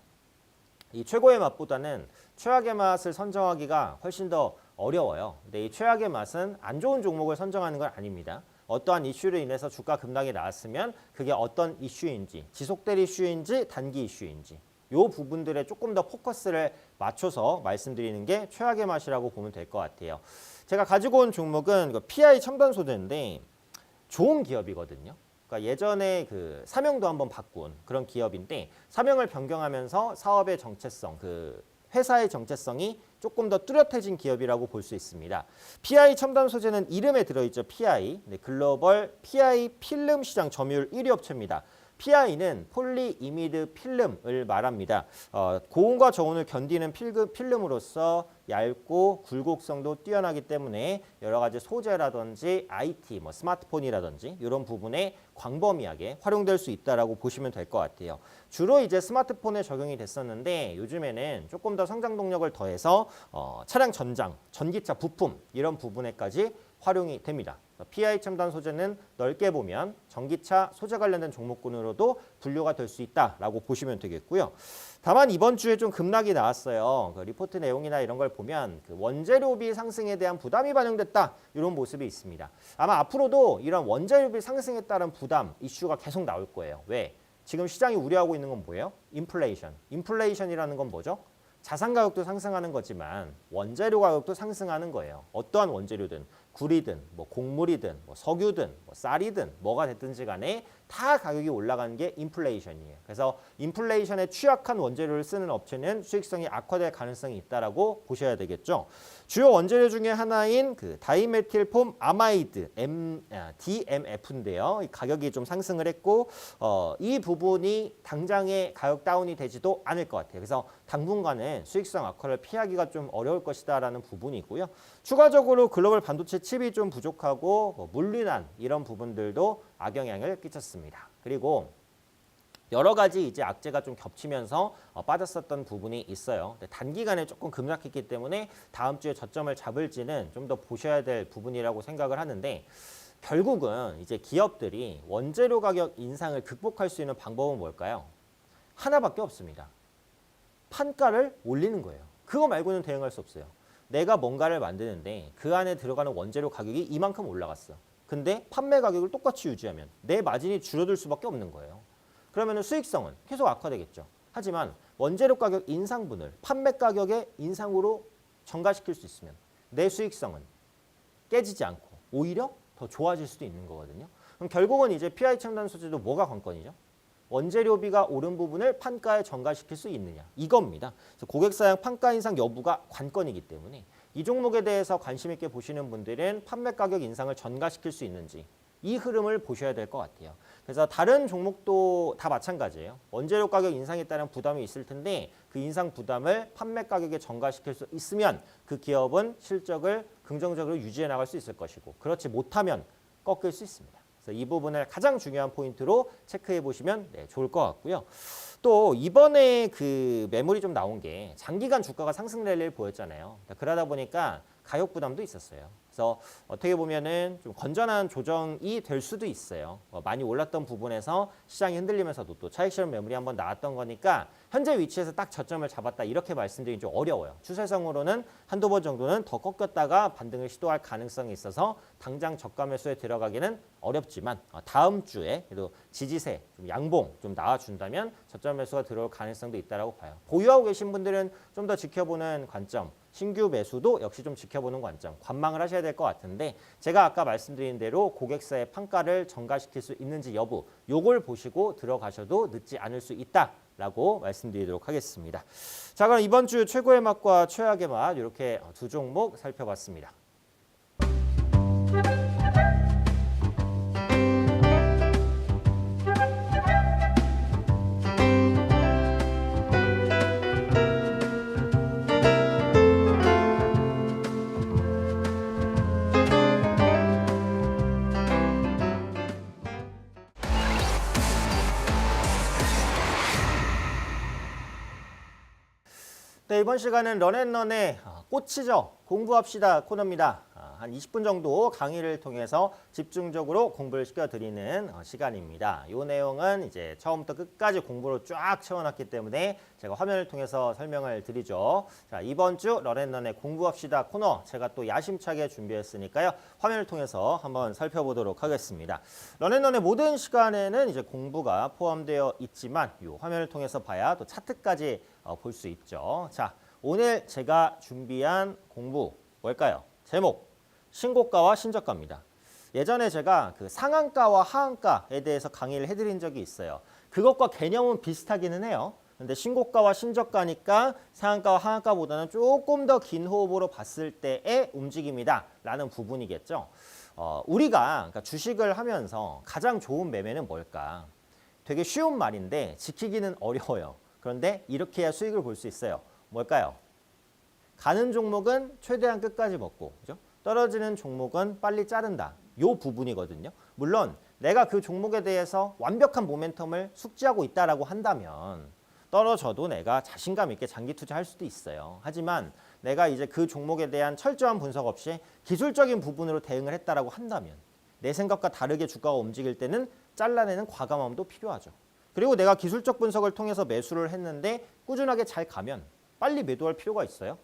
이 최고의 맛보다는 최악의 맛을 선정하기가 훨씬 더 어려워요. 근데 이 최악의 맛은 안 좋은 종목을 선정하는 건 아닙니다. 어떠한 이슈로 인해서 주가 급락이 나왔으면 그게 어떤 이슈인지, 지속될 이슈인지, 단기 이슈인지 이 부분들에 조금 더 포커스를 맞춰서 말씀드리는 게 최악의 맛이라고 보면 될 것 같아요. 제가 가지고 온 종목은 PI 첨단 소재인데 좋은 기업이거든요. 그러니까 예전에 그 사명도 한번 바꾼 그런 기업인데 사명을 변경하면서 사업의 정체성, 회사의 정체성이 조금 더 뚜렷해진 기업이라고 볼 수 있습니다. PI 첨단 소재는 이름에 들어있죠. PI, 글로벌 PI 필름 시장 점유율 1위 업체입니다. PI는 폴리이미드 필름을 말합니다. 고온과 저온을 견디는 필름으로서 얇고 굴곡성도 뛰어나기 때문에 여러 가지 소재라든지 IT, 스마트폰이라든지 이런 부분에 광범위하게 활용될 수 있다라고 보시면 될 것 같아요. 주로 이제 스마트폰에 적용이 됐었는데 요즘에는 조금 더 성장 동력을 더해서 차량 전장, 전기차 부품 이런 부분에까지 활용이 됩니다. PI 첨단 소재는 넓게 보면 전기차 소재 관련된 종목군으로도 분류가 될 수 있다라고 보시면 되겠고요. 다만 이번 주에 좀 급락이 나왔어요. 리포트 내용이나 이런 걸 보면 원재료비 상승에 대한 부담이 반영됐다 이런 모습이 있습니다. 아마 앞으로도 이런 원재료비 상승에 따른 부담 이슈가 계속 나올 거예요. 왜? 지금 시장이 우려하고 있는 건 뭐예요? 인플레이션. 인플레이션이라는 건 뭐죠? 자산 가격도 상승하는 거지만 원재료 가격도 상승하는 거예요. 어떠한 원재료든 구리든 곡물이든 석유든 쌀이든 뭐가 됐든지 간에 다 가격이 올라가는 게 인플레이션이에요. 그래서 인플레이션에 취약한 원재료를 쓰는 업체는 수익성이 악화될 가능성이 있다라고 보셔야 되겠죠. 주요 원재료 중에 하나인 다이메틸폼 아마이드 DMF인데요. 가격이 좀 상승을 했고 이 부분이 당장에 가격 다운이 되지도 않을 것 같아요. 그래서 당분간은 수익성 악화를 피하기가 좀 어려울 것이다라는 부분이 있고요. 추가적으로 글로벌 반도체 칩이 좀 부족하고 물리난 이런 부분들도 악영향을 끼쳤습니다. 그리고 여러 가지 이제 악재가 좀 겹치면서 빠졌었던 부분이 있어요. 근데 단기간에 조금 급락했기 때문에 다음 주에 저점을 잡을지는 좀 더 보셔야 될 부분이라고 생각을 하는데 결국은 이제 기업들이 원재료 가격 인상을 극복할 수 있는 방법은 뭘까요? 하나밖에 없습니다. 판가를 올리는 거예요. 그거 말고는 대응할 수 없어요. 내가 뭔가를 만드는데 그 안에 들어가는 원재료 가격이 이만큼 올라갔어. 근데 판매 가격을 똑같이 유지하면 내 마진이 줄어들 수밖에 없는 거예요. 그러면 수익성은 계속 악화되겠죠. 하지만 원재료 가격 인상분을 판매 가격의 인상으로 전가시킬 수 있으면 내 수익성은 깨지지 않고 오히려 더 좋아질 수도 있는 거거든요. 그럼 결국은 이제 PI 첨단 소재도 뭐가 관건이죠? 원재료비가 오른 부분을 판가에 전가시킬 수 있느냐 이겁니다. 그래서 고객사양 판가 인상 여부가 관건이기 때문에 이 종목에 대해서 관심 있게 보시는 분들은 판매 가격 인상을 전가시킬 수 있는지 이 흐름을 보셔야 될 것 같아요. 그래서 다른 종목도 다 마찬가지예요. 원재료 가격 인상에 따른 부담이 있을 텐데 그 인상 부담을 판매 가격에 전가시킬 수 있으면 그 기업은 실적을 긍정적으로 유지해 나갈 수 있을 것이고 그렇지 못하면 꺾일 수 있습니다. 그래서 이 부분을 가장 중요한 포인트로 체크해 보시면 좋을 것 같고요. 또 이번에 그 매물이 좀 나온 게 장기간 주가가 상승 랠리를 보였잖아요. 그러다 보니까 가격 부담도 있었어요. 그래서 어떻게 보면은 좀 건전한 조정이 될 수도 있어요. 많이 올랐던 부분에서 시장이 흔들리면서도 또 차익 실현 매물이 한번 나왔던 거니까 현재 위치에서 딱 저점을 잡았다 이렇게 말씀드리기 좀 어려워요. 추세성으로는 한두 번 정도는 더 꺾였다가 반등을 시도할 가능성이 있어서 당장 저가 매수에 들어가기는 어렵지만 다음 주에 그래도 지지세, 좀 양봉 좀 나와준다면 저점 매수가 들어올 가능성도 있다고 봐요. 보유하고 계신 분들은 좀 더 지켜보는 관점, 신규 매수도 역시 좀 지켜보는 관점, 관망을 하셔야 될 것 같은데 제가 아까 말씀드린 대로 고객사의 판가를 전가시킬 수 있는지 여부 요걸 보시고 들어가셔도 늦지 않을 수 있다라고 말씀드리도록 하겠습니다. 자, 그럼 이번 주 최고의 맛과 최악의 맛 이렇게 두 종목 살펴봤습니다. 네, 이번 시간은 런앤런의 꽃이죠. 공부합시다 코너입니다. 한 20분 정도 강의를 통해서 집중적으로 공부를 시켜드리는 시간입니다. 이 내용은 이제 처음부터 끝까지 공부로 쫙 채워놨기 때문에 제가 화면을 통해서 설명을 드리죠. 자, 이번 주 런앤런의 공부합시다 코너 제가 또 야심차게 준비했으니까요. 화면을 통해서 한번 살펴보도록 하겠습니다. 런앤런의 모든 시간에는 이제 공부가 포함되어 있지만 이 화면을 통해서 봐야 또 차트까지 볼 수 있죠. 자, 오늘 제가 준비한 공부 뭘까요? 제목 신고가와 신저가입니다. 예전에 제가 그 상한가와 하한가에 대해서 강의를 해드린 적이 있어요. 그것과 개념은 비슷하기는 해요. 근데 신고가와 신저가니까 상한가와 하한가보다는 조금 더 긴 호흡으로 봤을 때의 움직임이다 라는 부분이겠죠. 우리가 그러니까 주식을 하면서 가장 좋은 매매는 뭘까? 되게 쉬운 말인데 지키기는 어려워요. 그런데 이렇게 해야 수익을 볼 수 있어요. 뭘까요? 가는 종목은 최대한 끝까지 먹고, 그죠? 떨어지는 종목은 빨리 자른다. 요 부분이거든요. 물론 내가 그 종목에 대해서 완벽한 모멘텀을 숙지하고 있다라고 한다면 떨어져도 내가 자신감 있게 장기 투자할 수도 있어요. 하지만 내가 이제 그 종목에 대한 철저한 분석 없이 기술적인 부분으로 대응을 했다라고 한다면 내 생각과 다르게 주가가 움직일 때는 잘라내는 과감함도 필요하죠. 그리고 내가 기술적 분석을 통해서 매수를 했는데 꾸준하게 잘 가면 빨리 매도할 필요가 있어요?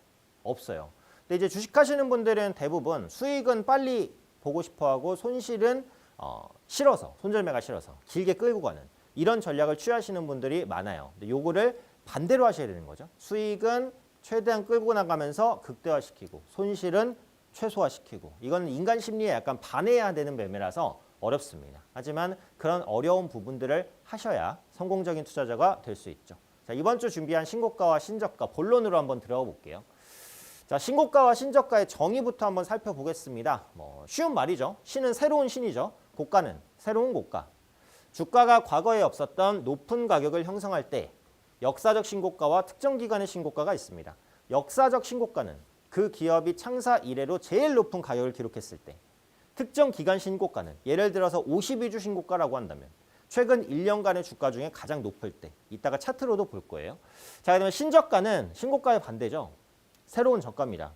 없어요. 근데 이제 주식하시는 분들은 대부분 수익은 빨리 보고 싶어하고 손실은 싫어서, 손절매가 싫어서 길게 끌고 가는 이런 전략을 취하시는 분들이 많아요. 근데 요거를 반대로 하셔야 되는 거죠. 수익은 최대한 끌고 나가면서 극대화시키고 손실은 최소화시키고 이건 인간 심리에 약간 반해야 되는 매매라서 어렵습니다. 하지만 그런 어려운 부분들을 하셔야 성공적인 투자자가 될 수 있죠. 자, 이번 주 준비한 신고가와 신저가 본론으로 한번 들어가 볼게요. 자, 신고가와 신저가의 정의부터 한번 살펴보겠습니다. 쉬운 말이죠. 신은 새로운 신이죠. 고가는 새로운 고가. 주가가 과거에 없었던 높은 가격을 형성할 때 역사적 신고가와 특정 기간의 신고가가 있습니다. 역사적 신고가는 그 기업이 창사 이래로 제일 높은 가격을 기록했을 때, 특정 기간 신고가는 예를 들어서 52주 신고가라고 한다면 최근 1년간의 주가 중에 가장 높을 때, 이따가 차트로도 볼 거예요. 자, 그러면 신저가는 신고가의 반대죠. 새로운 저가입니다.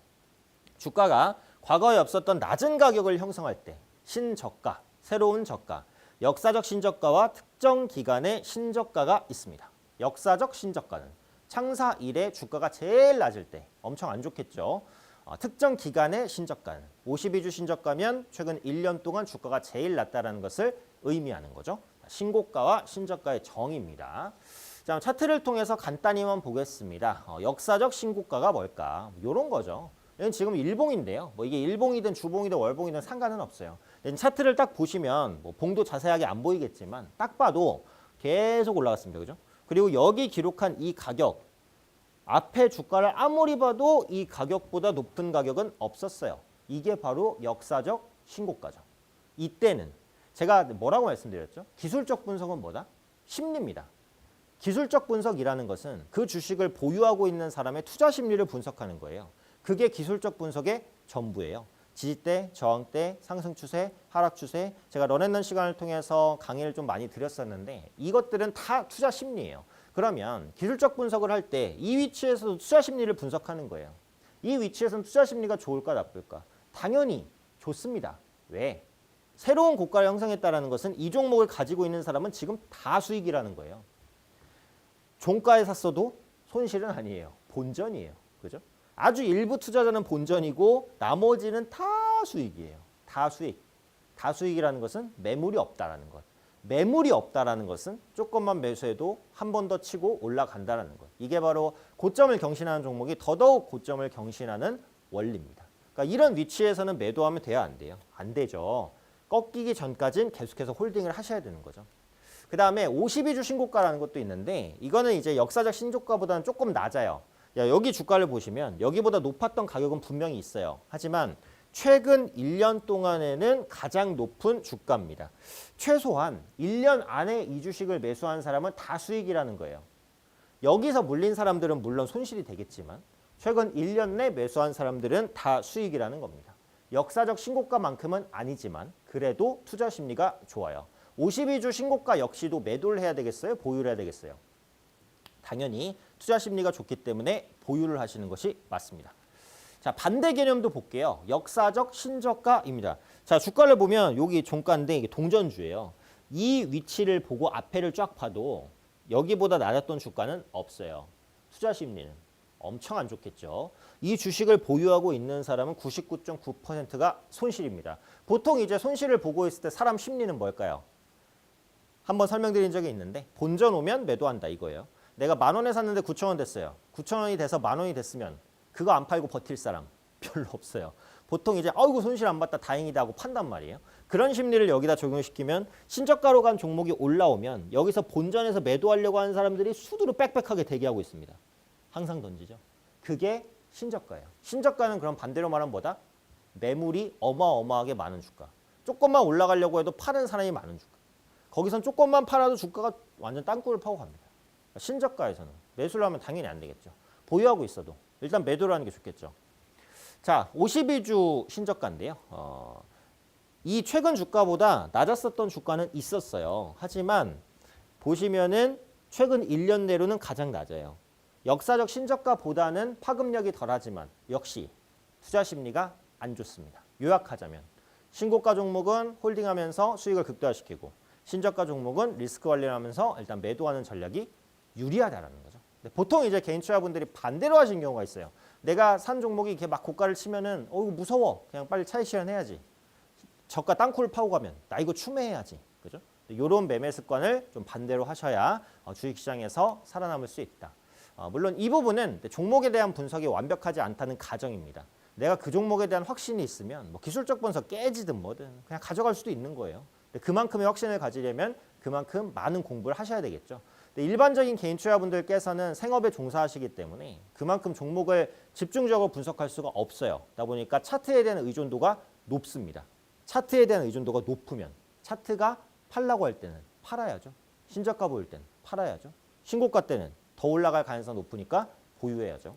주가가 과거에 없었던 낮은 가격을 형성할 때 신저가, 새로운 저가, 역사적 신저가와 특정 기간의 신저가가 있습니다. 역사적 신저가는 창사 이래 주가가 제일 낮을 때 엄청 안 좋겠죠. 특정 기간의 신저가는 52주 신저가면 최근 1년 동안 주가가 제일 낮다는 것을 의미하는 거죠. 신고가와 신저가의 정의입니다. 자, 차트를 통해서 간단히만 보겠습니다. 역사적 신고가가 뭘까? 이런 거죠. 얘는 지금 일봉인데요. 뭐 이게 일봉이든 주봉이든 월봉이든 상관은 없어요. 차트를 딱 보시면 뭐 봉도 자세하게 안 보이겠지만 딱 봐도 계속 올라갔습니다. 그죠? 그리고 여기 기록한 이 가격, 앞에 주가를 아무리 봐도 이 가격보다 높은 가격은 없었어요. 이게 바로 역사적 신고가죠. 이때는 제가 뭐라고 말씀드렸죠? 기술적 분석은 뭐다? 심리입니다. 기술적 분석이라는 것은 그 주식을 보유하고 있는 사람의 투자 심리를 분석하는 거예요. 그게 기술적 분석의 전부예요. 지지대, 저항대, 상승 추세, 하락 추세. 제가 런앤런 시간을 통해서 강의를 좀 많이 드렸었는데 이것들은 다 투자 심리예요. 그러면 기술적 분석을 할 때 이 위치에서도 투자 심리를 분석하는 거예요. 이 위치에서는 투자 심리가 좋을까 나쁠까? 당연히 좋습니다. 왜? 새로운 고가를 형성했다는 것은 이 종목을 가지고 있는 사람은 지금 다 수익이라는 거예요. 종가에 샀어도 손실은 아니에요. 본전이에요. 그죠? 아주 일부 투자자는 본전이고 나머지는 다 수익이에요. 다 수익. 다 수익이라는 것은 매물이 없다라는 것. 매물이 없다라는 것은 조금만 매수해도 한 번 더 치고 올라간다라는 것. 이게 바로 고점을 경신하는 종목이 더더욱 고점을 경신하는 원리입니다. 그러니까 이런 위치에서는 매도하면 돼야 안 돼요? 안 되죠. 꺾이기 전까지는 계속해서 홀딩을 하셔야 되는 거죠. 그 다음에 52주 신고가라는 것도 있는데 이거는 이제 역사적 신고가보다는 조금 낮아요. 여기 주가를 보시면 여기보다 높았던 가격은 분명히 있어요. 하지만 최근 1년 동안에는 가장 높은 주가입니다. 최소한 1년 안에 이 주식을 매수한 사람은 다 수익이라는 거예요. 여기서 물린 사람들은 물론 손실이 되겠지만 최근 1년 내 매수한 사람들은 다 수익이라는 겁니다. 역사적 신고가만큼은 아니지만 그래도 투자 심리가 좋아요. 52주 신고가 역시도 매도를 해야 되겠어요? 보유를 해야 되겠어요? 당연히 투자 심리가 좋기 때문에 보유를 하시는 것이 맞습니다. 자, 반대 개념도 볼게요. 역사적 신저가입니다. 자, 주가를 보면 여기 종가인데 이게 동전주예요. 이 위치를 보고 앞에를 쫙 봐도 여기보다 낮았던 주가는 없어요. 투자 심리는 엄청 안 좋겠죠. 이 주식을 보유하고 있는 사람은 99.9%가 손실입니다. 보통 이제 손실을 보고 있을 때 사람 심리는 뭘까요? 한번 설명드린 적이 있는데 본전 오면 매도한다 이거예요. 내가 10,000원에 샀는데 9,000원 됐어요. 9,000원이 돼서 10,000원이 됐으면 그거 안 팔고 버틸 사람 별로 없어요. 보통 이제 아이고 손실 안 봤다 다행이다 하고 판단 말이에요. 그런 심리를 여기다 적용시키면 신저가로 간 종목이 올라오면 여기서 본전에서 매도하려고 하는 사람들이 수두로 빽빽하게 대기하고 있습니다. 항상 던지죠. 그게 신저가예요. 신저가는 그럼 반대로 말하면 뭐다? 매물이 어마어마하게 많은 주가. 조금만 올라가려고 해도 파는 사람이 많은 주가. 거기선 조금만 팔아도 주가가 완전 땅굴을 파고 갑니다. 신저가에서는 매수를 하면 당연히 안 되겠죠. 보유하고 있어도 일단 매도를 하는 게 좋겠죠. 자, 52주 신저가인데요. 이 최근 주가보다 낮았었던 주가는 있었어요. 하지만 보시면은 최근 1년 내로는 가장 낮아요. 역사적 신저가보다는 파급력이 덜하지만 역시 투자 심리가 안 좋습니다. 요약하자면 신고가 종목은 홀딩하면서 수익을 극대화시키고 신저가 종목은 리스크 관리를 하면서 일단 매도하는 전략이 유리하다라는 거죠. 보통 이제 개인 투자분들이 반대로 하신 경우가 있어요. 내가 산 종목이 이렇게 막 고가를 치면은 이거 무서워. 그냥 빨리 차익 실현해야지. 저가 땅굴 파고 가면 나 이거 추매해야지. 그죠? 이런 매매 습관을 좀 반대로 하셔야 주식시장에서 살아남을 수 있다. 물론 이 부분은 종목에 대한 분석이 완벽하지 않다는 가정입니다. 내가 그 종목에 대한 확신이 있으면 뭐 기술적 분석 깨지든 뭐든 그냥 가져갈 수도 있는 거예요. 그만큼의 확신을 가지려면 그만큼 많은 공부를 하셔야 되겠죠. 일반적인 개인 투자분들께서는 생업에 종사하시기 때문에 그만큼 종목을 집중적으로 분석할 수가 없어요. 그러다 보니까 차트에 대한 의존도가 높습니다. 차트에 대한 의존도가 높으면 차트가 팔라고 할 때는 팔아야죠. 신저가 보일 때는 팔아야죠. 신고가 때는 더 올라갈 가능성이 높으니까 보유해야죠.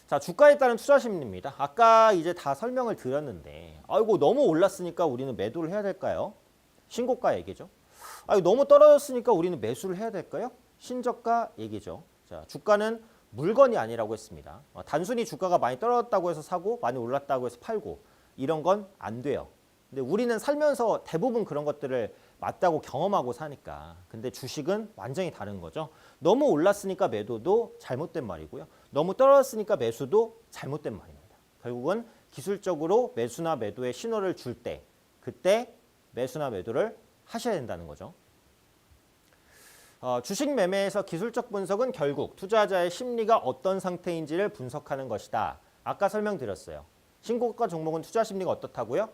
자, 주가에 따른 투자 심리입니다. 아까 이제 다 설명을 드렸는데 아이고 너무 올랐으니까 우리는 매도를 해야 될까요? 신고가 얘기죠. 너무 떨어졌으니까 우리는 매수를 해야 될까요? 신저가 얘기죠. 자, 주가는 물건이 아니라고 했습니다. 단순히 주가가 많이 떨어졌다고 해서 사고 많이 올랐다고 해서 팔고 이런 건 안 돼요. 근데 우리는 살면서 대부분 그런 것들을 맞다고 경험하고 사니까. 근데 주식은 완전히 다른 거죠. 너무 올랐으니까 매도도 잘못된 말이고요. 너무 떨어졌으니까 매수도 잘못된 말입니다. 결국은 기술적으로 매수나 매도의 신호를 줄 때 그때 매수나 매도를 하셔야 된다는 거죠. 주식 매매에서 기술적 분석은 결국 투자자의 심리가 어떤 상태인지를 분석하는 것이다. 아까 설명드렸어요. 신고가 종목은 투자 심리가 어떻다고요?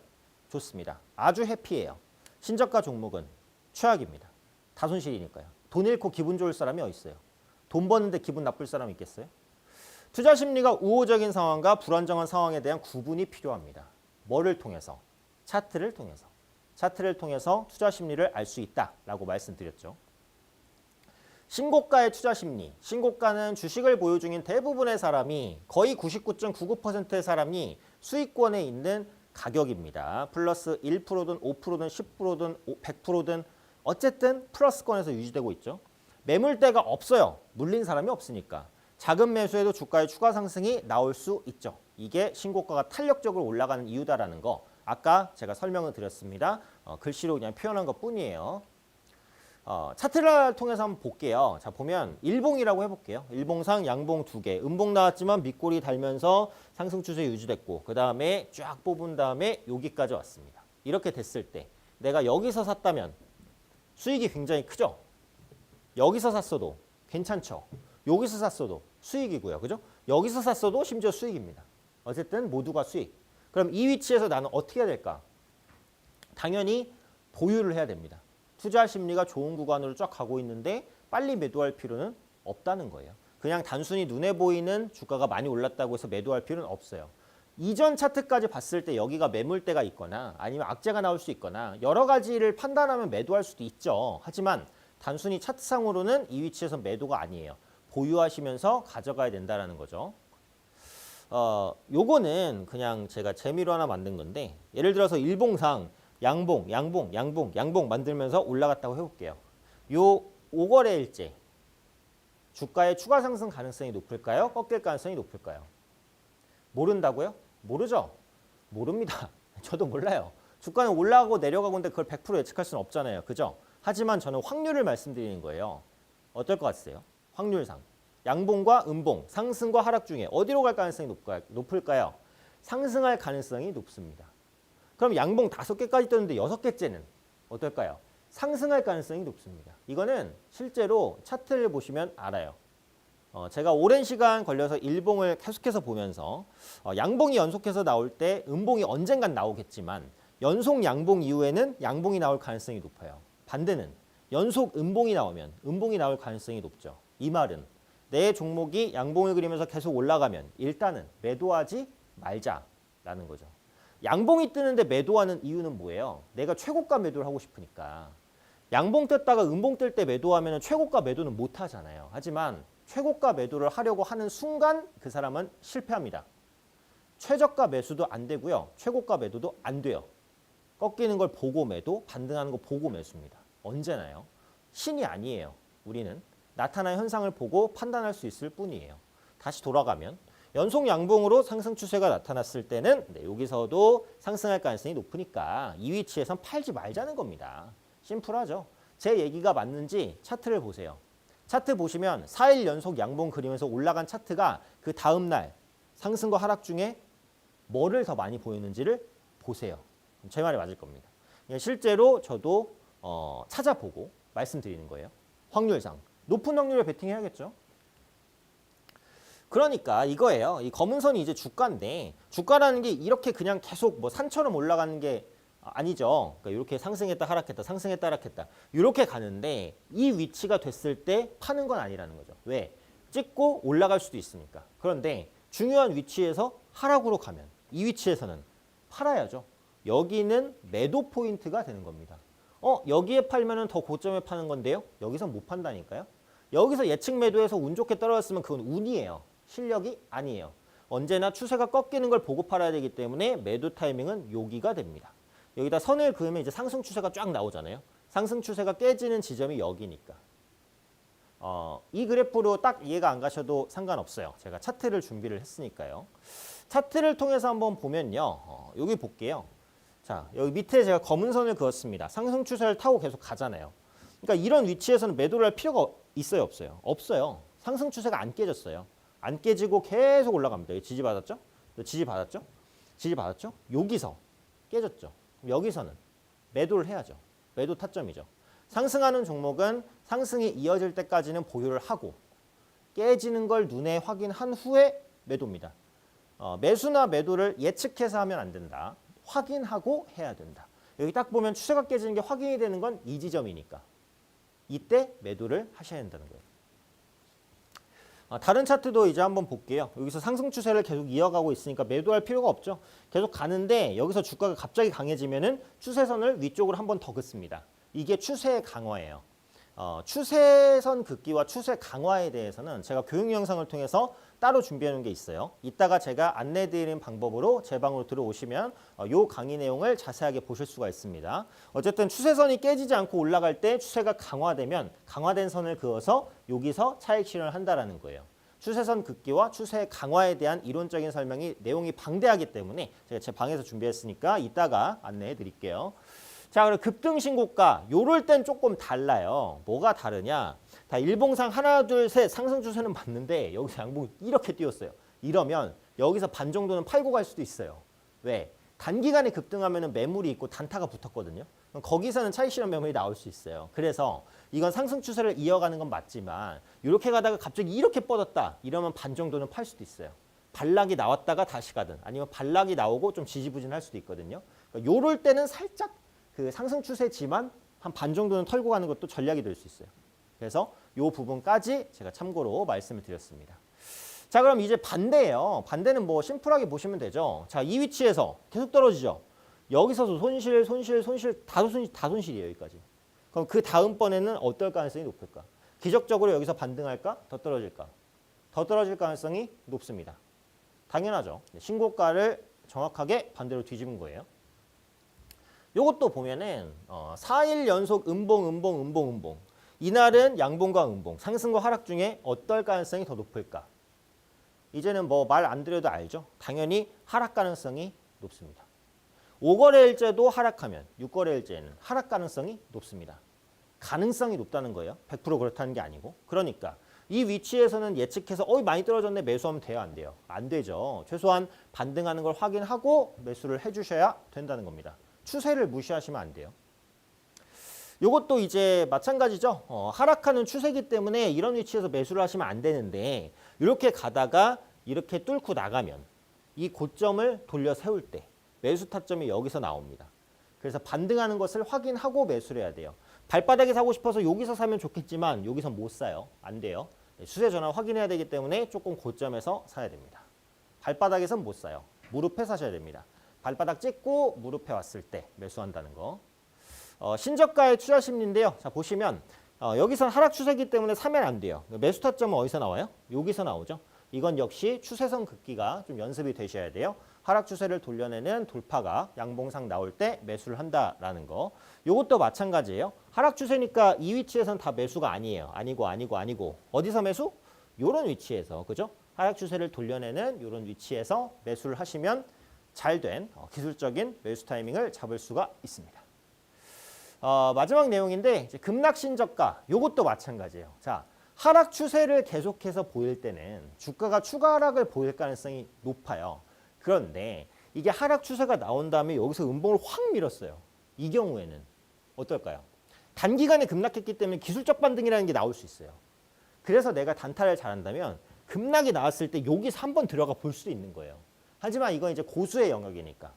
좋습니다. 아주 해피해요. 신저가 종목은 최악입니다. 다 손실이니까요. 돈 잃고 기분 좋을 사람이 어디 있어요? 돈 버는데 기분 나쁠 사람이 있겠어요? 투자 심리가 우호적인 상황과 불안정한 상황에 대한 구분이 필요합니다. 뭐를 통해서? 차트를 통해서. 차트를 통해서 투자 심리를 알 수 있다라고 말씀드렸죠. 신고가의 투자 심리. 신고가는 주식을 보유 중인 대부분의 사람이 거의 99.99%의 사람이 수익권에 있는 가격입니다. 플러스 1%든 5%든 10%든 100%든 어쨌든 플러스권에서 유지되고 있죠. 매물대가 없어요. 물린 사람이 없으니까. 작은 매수에도 주가의 추가 상승이 나올 수 있죠. 이게 신고가가 탄력적으로 올라가는 이유다라는 거 아까 제가 설명을 드렸습니다. 글씨로 그냥 표현한 것뿐이에요. 차트를 통해서 한번 볼게요. 자, 보면 일봉이라고 해볼게요. 일봉상 양봉 2개. 음봉 나왔지만 밑골이 달면서 상승 추세 유지됐고 그 다음에 쫙 뽑은 다음에 여기까지 왔습니다. 이렇게 됐을 때 내가 여기서 샀다면 수익이 굉장히 크죠. 여기서 샀어도 괜찮죠. 여기서 샀어도 수익이고요. 그죠? 여기서 샀어도 심지어 수익입니다. 어쨌든 모두가 수익. 그럼 이 위치에서 나는 어떻게 해야 될까? 당연히 보유를 해야 됩니다. 투자 심리가 좋은 구간으로 쫙 가고 있는데 빨리 매도할 필요는 없다는 거예요. 그냥 단순히 눈에 보이는 주가가 많이 올랐다고 해서 매도할 필요는 없어요. 이전 차트까지 봤을 때 여기가 매물대가 있거나 아니면 악재가 나올 수 있거나 여러 가지를 판단하면 매도할 수도 있죠. 하지만 단순히 차트상으로는 이 위치에서 매도가 아니에요. 보유하시면서 가져가야 된다는 거죠. 요거는 그냥 제가 재미로 하나 만든 건데 예를 들어서 일봉상 양봉 만들면서 올라갔다고 해볼게요. 요 5거래일째 주가의 추가 상승 가능성이 높을까요? 꺾일 가능성이 높을까요? 모른다고요? 모르죠? 모릅니다. 저도 몰라요. 주가는 올라가고 내려가고 있는데 그걸 100% 예측할 수는 없잖아요. 그죠? 하지만 저는 확률을 말씀드리는 거예요. 어떨 것 같으세요? 확률상. 양봉과 음봉, 상승과 하락 중에 어디로 갈 가능성이 높을까요? 상승할 가능성이 높습니다. 그럼 양봉 5개까지 떴는데 6개째는 어떨까요? 상승할 가능성이 높습니다. 이거는 실제로 차트를 보시면 알아요. 제가 오랜 시간 걸려서 일봉을 계속해서 보면서 양봉이 연속해서 나올 때 음봉이 언젠간 나오겠지만 연속 양봉 이후에는 양봉이 나올 가능성이 높아요. 반대는 연속 음봉이 나오면 음봉이 나올 가능성이 높죠. 이 말은 내 종목이 양봉을 그리면서 계속 올라가면 일단은 매도하지 말자라는 거죠. 양봉이 뜨는데 매도하는 이유는 뭐예요? 내가 최고가 매도를 하고 싶으니까. 양봉 떴다가 음봉 뜰 때 매도하면 최고가 매도는 못 하잖아요. 하지만 최고가 매도를 하려고 하는 순간 그 사람은 실패합니다. 최저가 매수도 안 되고요. 최고가 매도도 안 돼요. 꺾이는 걸 보고 매도, 반등하는 거 보고 매수입니다. 언제나요? 신이 아니에요. 우리는 나타난 현상을 보고 판단할 수 있을 뿐이에요. 다시 돌아가면 연속 양봉으로 상승 추세가 나타났을 때는 여기서도 상승할 가능성이 높으니까 이 위치에선 팔지 말자는 겁니다. 심플하죠. 제 얘기가 맞는지 차트를 보세요. 차트 보시면 4일 연속 양봉 그리면서 올라간 차트가 그 다음 날 상승과 하락 중에 뭐를 더 많이 보이는지를 보세요. 제 말이 맞을 겁니다. 실제로 저도 찾아보고 말씀드리는 거예요. 확률상. 높은 확률에 베팅해야겠죠. 그러니까 이거예요. 이 검은 선이 이제 주가인데 주가라는 게 이렇게 그냥 계속 뭐 산처럼 올라가는 게 아니죠. 그러니까 이렇게 상승했다 하락했다 상승했다 하락했다 이렇게 가는데 이 위치가 됐을 때 파는 건 아니라는 거죠. 왜? 찍고 올라갈 수도 있으니까. 그런데 중요한 위치에서 하락으로 가면 이 위치에서는 팔아야죠. 여기는 매도 포인트가 되는 겁니다. 여기에 팔면은 더 고점에 파는 건데요. 여기서 못 판다니까요. 여기서 예측 매도해서 운 좋게 떨어졌으면 그건 운이에요. 실력이 아니에요. 언제나 추세가 꺾이는 걸 보고 팔아야 되기 때문에 매도 타이밍은 여기가 됩니다. 여기다 선을 그으면 이제 상승 추세가 쫙 나오잖아요. 상승 추세가 깨지는 지점이 여기니까. 이 그래프로 딱 이해가 안 가셔도 상관없어요. 제가 차트를 준비를 했으니까요. 차트를 통해서 한번 보면요. 여기 볼게요. 자, 여기 밑에 제가 검은 선을 그었습니다. 상승 추세를 타고 계속 가잖아요. 그러니까 이런 위치에서는 매도를 할 필요가 있어요, 없어요? 없어요. 상승 추세가 안 깨졌어요. 안 깨지고 계속 올라갑니다. 여기 지지받았죠? 지지받았죠? 지지받았죠? 여기서 깨졌죠. 여기서는 매도를 해야죠. 매도 타점이죠. 상승하는 종목은 상승이 이어질 때까지는 보유를 하고 깨지는 걸 눈에 확인한 후에 매도입니다. 매수나 매도를 예측해서 하면 안 된다. 확인하고 해야 된다. 여기 딱 보면 추세가 깨지는 게 확인이 되는 건 이 지점이니까 이때 매도를 하셔야 된다는 거예요. 다른 차트도 이제 한번 볼게요. 여기서 상승 추세를 계속 이어가고 있으니까 매도할 필요가 없죠. 계속 가는데 여기서 주가가 갑자기 강해지면은 추세선을 위쪽으로 한번 더 긋습니다. 이게 추세 강화예요. 추세선 긋기와 추세 강화에 대해서는 제가 교육 영상을 통해서 따로 준비해 놓은 게 있어요. 이따가 제가 안내 드리는 방법으로 제 방으로 들어오시면 요 강의 내용을 자세하게 보실 수가 있습니다. 어쨌든 추세선이 깨지지 않고 올라갈 때 추세가 강화되면 강화된 선을 그어서 여기서 차익 실현을 한다라는 거예요. 추세선 긋기와 추세 강화에 대한 이론적인 설명이 내용이 방대하기 때문에 제가 제 방에서 준비했으니까 이따가 안내해 드릴게요. 자, 그럼 급등 신고가 요럴 땐 조금 달라요. 뭐가 다르냐? 다 일봉상 하나, 둘, 셋 상승 추세는 맞는데 여기서 양봉이 이렇게 뛰었어요. 이러면 여기서 반 정도는 팔고 갈 수도 있어요. 왜? 단기간에 급등하면 매물이 있고 단타가 붙었거든요. 그럼 거기서는 차익 실현 매물이 나올 수 있어요. 그래서 이건 상승 추세를 이어가는 건 맞지만 이렇게 가다가 갑자기 이렇게 뻗었다. 이러면 반 정도는 팔 수도 있어요. 반락이 나왔다가 다시 가든 아니면 반락이 나오고 좀 지지부진할 수도 있거든요. 그러니까 요럴 때는 살짝 그 상승 추세지만 한 반 정도는 털고 가는 것도 전략이 될 수 있어요. 그래서 이 부분까지 제가 참고로 말씀을 드렸습니다. 자, 그럼 이제 반대예요. 반대는 뭐 심플하게 보시면 되죠. 자, 이 위치에서 계속 떨어지죠. 여기서도 손실 다 손실이에요. 여기까지. 그럼 그 다음번에는 어떨 가능성이 높을까? 기적적으로 여기서 반등할까? 더 떨어질까? 더 떨어질 가능성이 높습니다. 당연하죠. 신고가를 정확하게 반대로 뒤집은 거예요. 요것도 보면은 4일 연속 음봉. 이날은 양봉과 음봉, 상승과 하락 중에 어떨 가능성이 더 높을까? 이제는 뭐 말 안 드려도 알죠. 당연히 하락 가능성이 높습니다. 5거래일째도 하락하면 6거래일째는 하락 가능성이 높습니다. 가능성이 높다는 거예요. 100% 그렇다는 게 아니고. 그러니까 이 위치에서는 예측해서 많이 떨어졌네 매수하면 돼요? 안 돼요? 안 되죠. 최소한 반등하는 걸 확인하고 매수를 해주셔야 된다는 겁니다. 추세를 무시하시면 안 돼요. 이것도 이제 마찬가지죠. 하락하는 추세이기 때문에 이런 위치에서 매수를 하시면 안 되는데 이렇게 가다가 이렇게 뚫고 나가면 이 고점을 돌려 세울 때 매수 타점이 여기서 나옵니다. 그래서 반등하는 것을 확인하고 매수를 해야 돼요. 발바닥에 사고 싶어서 여기서 사면 좋겠지만 여기서 못 사요. 안 돼요. 추세 전환 확인해야 되기 때문에 조금 고점에서 사야 됩니다. 발바닥에선 못 사요. 무릎에 사셔야 됩니다. 발바닥 찍고 무릎에 왔을 때 매수한다는 거. 신저가의 투자 심리인데요. 자, 보시면 여기선 하락 추세이기 때문에 사면 안 돼요. 매수 타점은 어디서 나와요? 여기서 나오죠. 이건 역시 추세선 긋기가 좀 연습이 되셔야 돼요. 하락 추세를 돌려내는 돌파가 양봉상 나올 때 매수를 한다라는 거. 이것도 마찬가지예요. 하락 추세니까 이 위치에선 다 매수가 아니에요. 아니고. 어디서 매수? 요런 위치에서. 그죠? 하락 추세를 돌려내는 요런 위치에서 매수를 하시면 잘된 기술적인 매수 타이밍을 잡을 수가 있습니다. 마지막 내용인데 이제 급락 신저가 요것도 마찬가지예요. 자, 하락 추세를 계속해서 보일 때는 주가가 추가 하락을 보일 가능성이 높아요. 그런데 이게 하락 추세가 나온 다음에 여기서 음봉을 확 밀었어요. 이 경우에는 어떨까요? 단기간에 급락했기 때문에 기술적 반등이라는 게 나올 수 있어요. 그래서 내가 단타를 잘한다면 급락이 나왔을 때 여기서 한번 들어가 볼 수도 있는 거예요. 하지만 이건 이제 고수의 영역이니까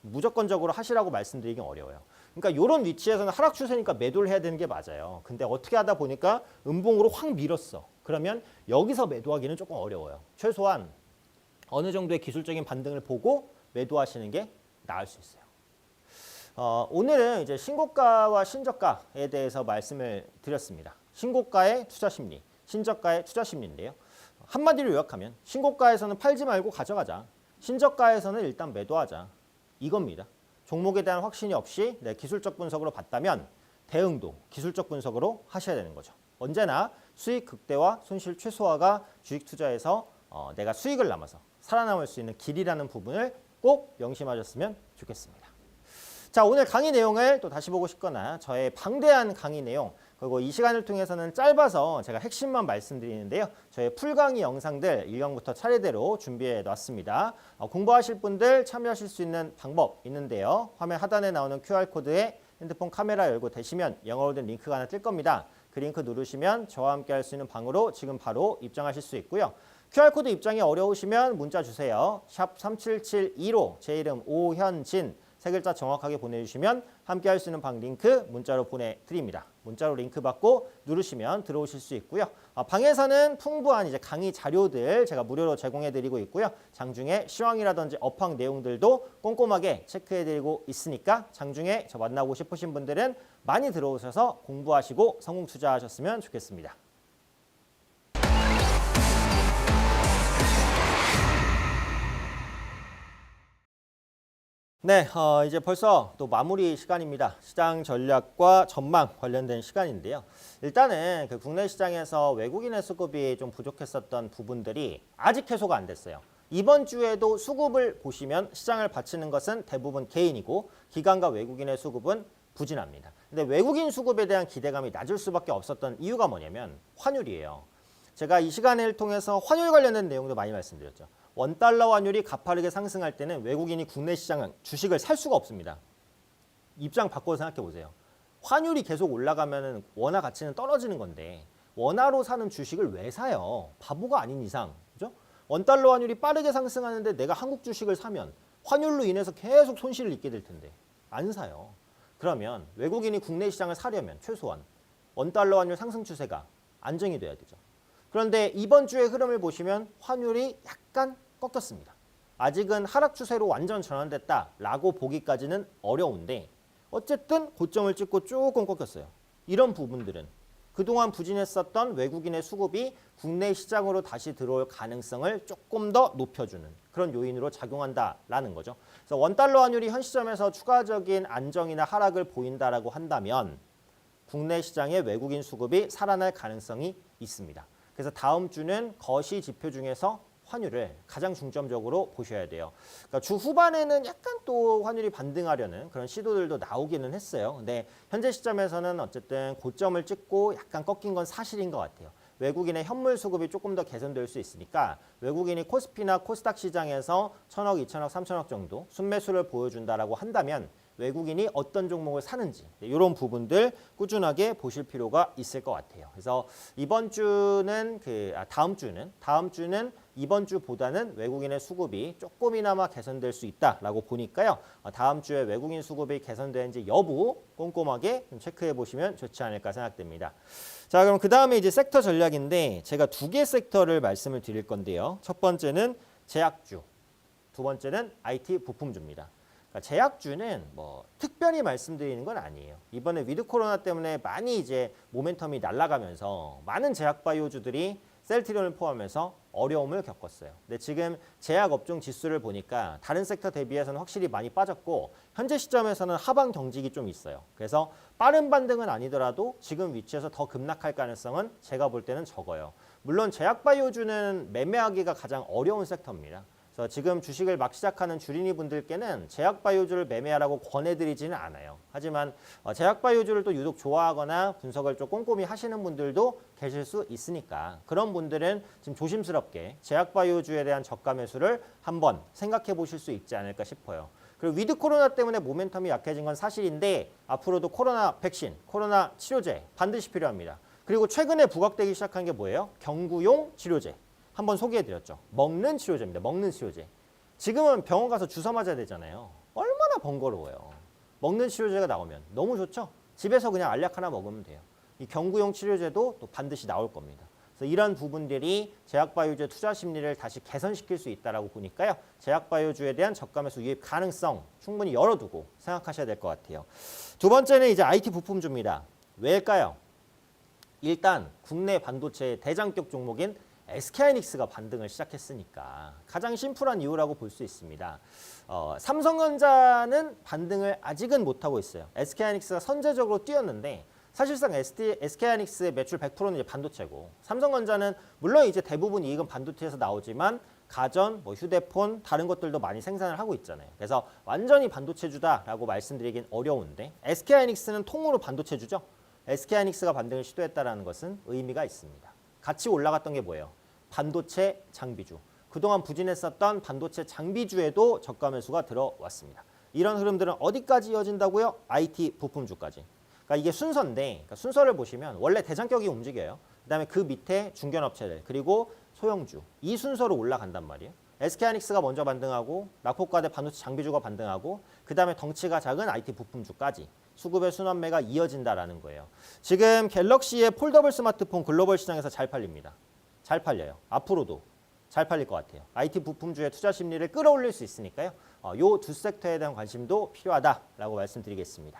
무조건적으로 하시라고 말씀드리긴 어려워요. 그러니까 이런 위치에서는 하락 추세니까 매도를 해야 되는 게 맞아요. 근데 어떻게 하다 보니까 음봉으로 확 밀었어. 그러면 여기서 매도하기는 조금 어려워요. 최소한 어느 정도의 기술적인 반등을 보고 매도하시는 게 나을 수 있어요. 오늘은 이제 신고가와 신저가에 대해서 말씀을 드렸습니다. 신고가의 투자 심리, 신저가의 투자 심리인데요. 한마디로 요약하면 신고가에서는 팔지 말고 가져가자. 신저가에서는 일단 매도하자. 이겁니다. 종목에 대한 확신이 없이 내 기술적 분석으로 봤다면 대응도 기술적 분석으로 하셔야 되는 거죠. 언제나 수익 극대화, 손실 최소화가 주식 투자에서 내가 수익을 남아서 살아남을 수 있는 길이라는 부분을 꼭 명심하셨으면 좋겠습니다. 자, 오늘 강의 내용을 또 다시 보고 싶거나 저의 방대한 강의 내용 그리고 이 시간을 통해서는 짧아서 제가 핵심만 말씀드리는데요. 저의 풀강의 영상들 1강부터 차례대로 준비해 놨습니다. 공부하실 분들 참여하실 수 있는 방법 있는데요. 화면 하단에 나오는 QR코드에 핸드폰 카메라 열고 되시면 영어로 된 링크가 하나 뜰 겁니다. 그 링크 누르시면 저와 함께 할 수 있는 방으로 지금 바로 입장하실 수 있고요. QR코드 입장이 어려우시면 문자 주세요. 샵 3772로 제 이름 오현진 세 글자 정확하게 보내주시면 함께 할 수 있는 방 링크 문자로 보내드립니다. 문자로 링크 받고 누르시면 들어오실 수 있고요. 방에서는 풍부한 이제 강의 자료들 제가 무료로 제공해드리고 있고요. 장중에 시황이라든지 업황 내용들도 꼼꼼하게 체크해드리고 있으니까 장중에 저 만나고 싶으신 분들은 많이 들어오셔서 공부하시고 성공 투자하셨으면 좋겠습니다. 네, 이제 벌써 또 마무리 시간입니다. 시장 전략과 전망 관련된 시간인데요. 일단은 그 국내 시장에서 외국인의 수급이 좀 부족했었던 부분들이 아직 해소가 안 됐어요. 이번 주에도 수급을 보시면 시장을 바치는 것은 대부분 개인이고 기관과 외국인의 수급은 부진합니다. 근데 외국인 수급에 대한 기대감이 낮을 수밖에 없었던 이유가 뭐냐면 환율이에요. 제가 이 시간을 통해서 환율 관련된 내용도 많이 말씀드렸죠. 원달러 환율이 가파르게 상승할 때는 외국인이 국내 시장 주식을 살 수가 없습니다. 입장 바꿔서 생각해 보세요. 환율이 계속 올라가면 원화 가치는 떨어지는 건데 원화로 사는 주식을 왜 사요? 바보가 아닌 이상. 그죠? 원달러 환율이 빠르게 상승하는데 내가 한국 주식을 사면 환율로 인해서 계속 손실을 입게 될 텐데 안 사요. 그러면 외국인이 국내 시장을 사려면 최소한 원달러 환율 상승 추세가 안정이 돼야 되죠. 그런데 이번 주의 흐름을 보시면 환율이 약간 꺾였습니다. 아직은 하락 추세로 완전 전환됐다라고 보기까지는 어려운데 어쨌든 고점을 찍고 조금 꺾였어요. 이런 부분들은 그동안 부진했었던 외국인의 수급이 국내 시장으로 다시 들어올 가능성을 조금 더 높여주는 그런 요인으로 작용한다라는 거죠. 그래서 원달러 환율이 현 시점에서 추가적인 안정이나 하락을 보인다라고 한다면 국내 시장의 외국인 수급이 살아날 가능성이 있습니다. 그래서 다음 주는 거시 지표 중에서 환율을 가장 중점적으로 보셔야 돼요. 그러니까 주 후반에는 약간 또 환율이 반등하려는 그런 시도들도 나오기는 했어요. 근데 현재 시점에서는 어쨌든 고점을 찍고 약간 꺾인 건 사실인 것 같아요. 외국인의 현물 수급이 조금 더 개선될 수 있으니까 외국인이 코스피나 코스닥 시장에서 1,000억, 2,000억, 3,000억 정도 순매수를 보여준다라고 한다면 외국인이 어떤 종목을 사는지 이런 부분들 꾸준하게 보실 필요가 있을 것 같아요. 그래서 이번 주는 다음 주는 이번 주보다는 외국인의 수급이 조금이나마 개선될 수 있다라고 보니까요. 다음 주에 외국인 수급이 개선되는지 여부 꼼꼼하게 좀 체크해 보시면 좋지 않을까 생각됩니다. 자, 그럼 그 다음에 이제 섹터 전략인데 제가 두 개 섹터를 말씀을 드릴 건데요. 첫 번째는 제약주, 두 번째는 IT 부품주입니다. 그러니까 제약주는 뭐 특별히 말씀드리는 건 아니에요. 이번에 위드 코로나 때문에 많이 이제 모멘텀이 날아가면서 많은 제약바이오주들이 셀트리온을 포함해서 어려움을 겪었어요. 근데 지금 제약업종 지수를 보니까 다른 섹터 대비해서는 확실히 많이 빠졌고 현재 시점에서는 하방 경직이 좀 있어요. 그래서 빠른 반등은 아니더라도 지금 위치에서 더 급락할 가능성은 제가 볼 때는 적어요. 물론 제약바이오주는 매매하기가 가장 어려운 섹터입니다. 그래서 지금 주식을 막 시작하는 주린이 분들께는 제약바이오주를 매매하라고 권해드리지는 않아요. 하지만 제약바이오주를 또 유독 좋아하거나 분석을 좀 꼼꼼히 하시는 분들도 계실 수 있으니까 그런 분들은 지금 조심스럽게 제약바이오주에 대한 저가 매수를 한번 생각해 보실 수 있지 않을까 싶어요. 그리고 위드 코로나 때문에 모멘텀이 약해진 건 사실인데 앞으로도 코로나 백신, 코로나 치료제 반드시 필요합니다. 그리고 최근에 부각되기 시작한 게 뭐예요? 경구용 치료제. 한번 소개해드렸죠. 먹는 치료제입니다. 먹는 치료제. 지금은 병원 가서 주사 맞아야 되잖아요. 얼마나 번거로워요. 먹는 치료제가 나오면 너무 좋죠. 집에서 그냥 알약 하나 먹으면 돼요. 이 경구용 치료제도 또 반드시 나올 겁니다. 그래서 이런 부분들이 제약바이오주의 투자 심리를 다시 개선시킬 수 있다고 보니까요. 제약바이오주에 대한 저가 매수 유입 가능성 충분히 열어두고 생각하셔야 될 것 같아요. 두 번째는 이제 IT 부품주입니다. 왜일까요? 일단 국내 반도체 대장격 종목인 SK하이닉스가 반등을 시작했으니까 가장 심플한 이유라고 볼 수 있습니다. 삼성전자는 반등을 아직은 못하고 있어요. SK하이닉스가 선제적으로 뛰었는데 사실상 SK하이닉스의 매출 100%는 이제 반도체고 삼성전자는 물론 이제 대부분 이익은 반도체에서 나오지만 가전, 뭐 휴대폰, 다른 것들도 많이 생산을 하고 있잖아요. 그래서 완전히 반도체주다라고 말씀드리긴 어려운데 SK하이닉스는 통으로 반도체주죠. SK하이닉스가 반등을 시도했다는 것은 의미가 있습니다. 같이 올라갔던 게 뭐예요? 반도체 장비주. 그동안 부진했었던 반도체 장비주에도 저가 매수가 들어왔습니다. 이런 흐름들은 어디까지 이어진다고요? IT 부품주까지. 그러니까 이게 순서인데 그러니까 순서를 보시면 원래 대장격이 움직여요. 그다음에 그 밑에 중견업체들 그리고 소형주 이 순서로 올라간단 말이에요. SK하이닉스가 먼저 반등하고 낙폭과대 반도체 장비주가 반등하고 그다음에 덩치가 작은 IT 부품주까지 수급의 순환매가 이어진다라는 거예요. 지금 갤럭시의 폴더블 스마트폰 글로벌 시장에서 잘 팔립니다. 잘 팔려요. 앞으로도 잘 팔릴 것 같아요. IT 부품주의 투자 심리를 끌어올릴 수 있으니까요. 요 두 섹터에 대한 관심도 필요하다라고 말씀드리겠습니다.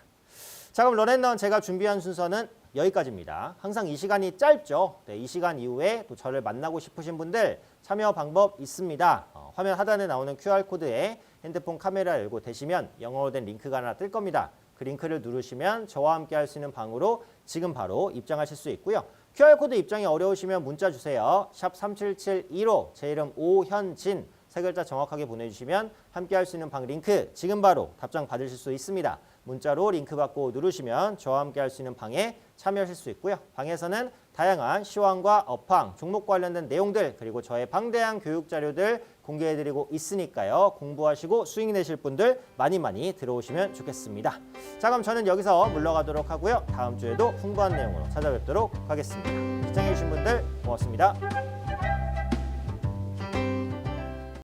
자, 그럼 런앤런 제가 준비한 순서는 여기까지입니다. 항상 이 시간이 짧죠. 네, 이 시간 이후에 또 저를 만나고 싶으신 분들 참여 방법 있습니다. 화면 하단에 나오는 QR코드에 핸드폰 카메라 열고 대시면 영어로 된 링크가 하나 뜰 겁니다. 그 링크를 누르시면 저와 함께 할 수 있는 방으로 지금 바로 입장하실 수 있고요. QR코드 입장이 어려우시면 문자 주세요. 샵 37715 제 이름 오현진 세 글자 정확하게 보내주시면 함께 할 수 있는 방 링크 지금 바로 답장 받으실 수 있습니다. 문자로 링크 받고 누르시면 저와 함께 할 수 있는 방에 참여하실 수 있고요. 방에서는 다양한 시황과 업황, 종목 관련된 내용들 그리고 저의 방대한 교육 자료들 공개해드리고 있으니까요. 공부하시고 수익 내실 분들 많이 들어오시면 좋겠습니다. 자, 그럼 저는 여기서 물러가도록 하고요. 다음 주에도 풍부한 내용으로 찾아뵙도록 하겠습니다. 시청해주신 분들 고맙습니다.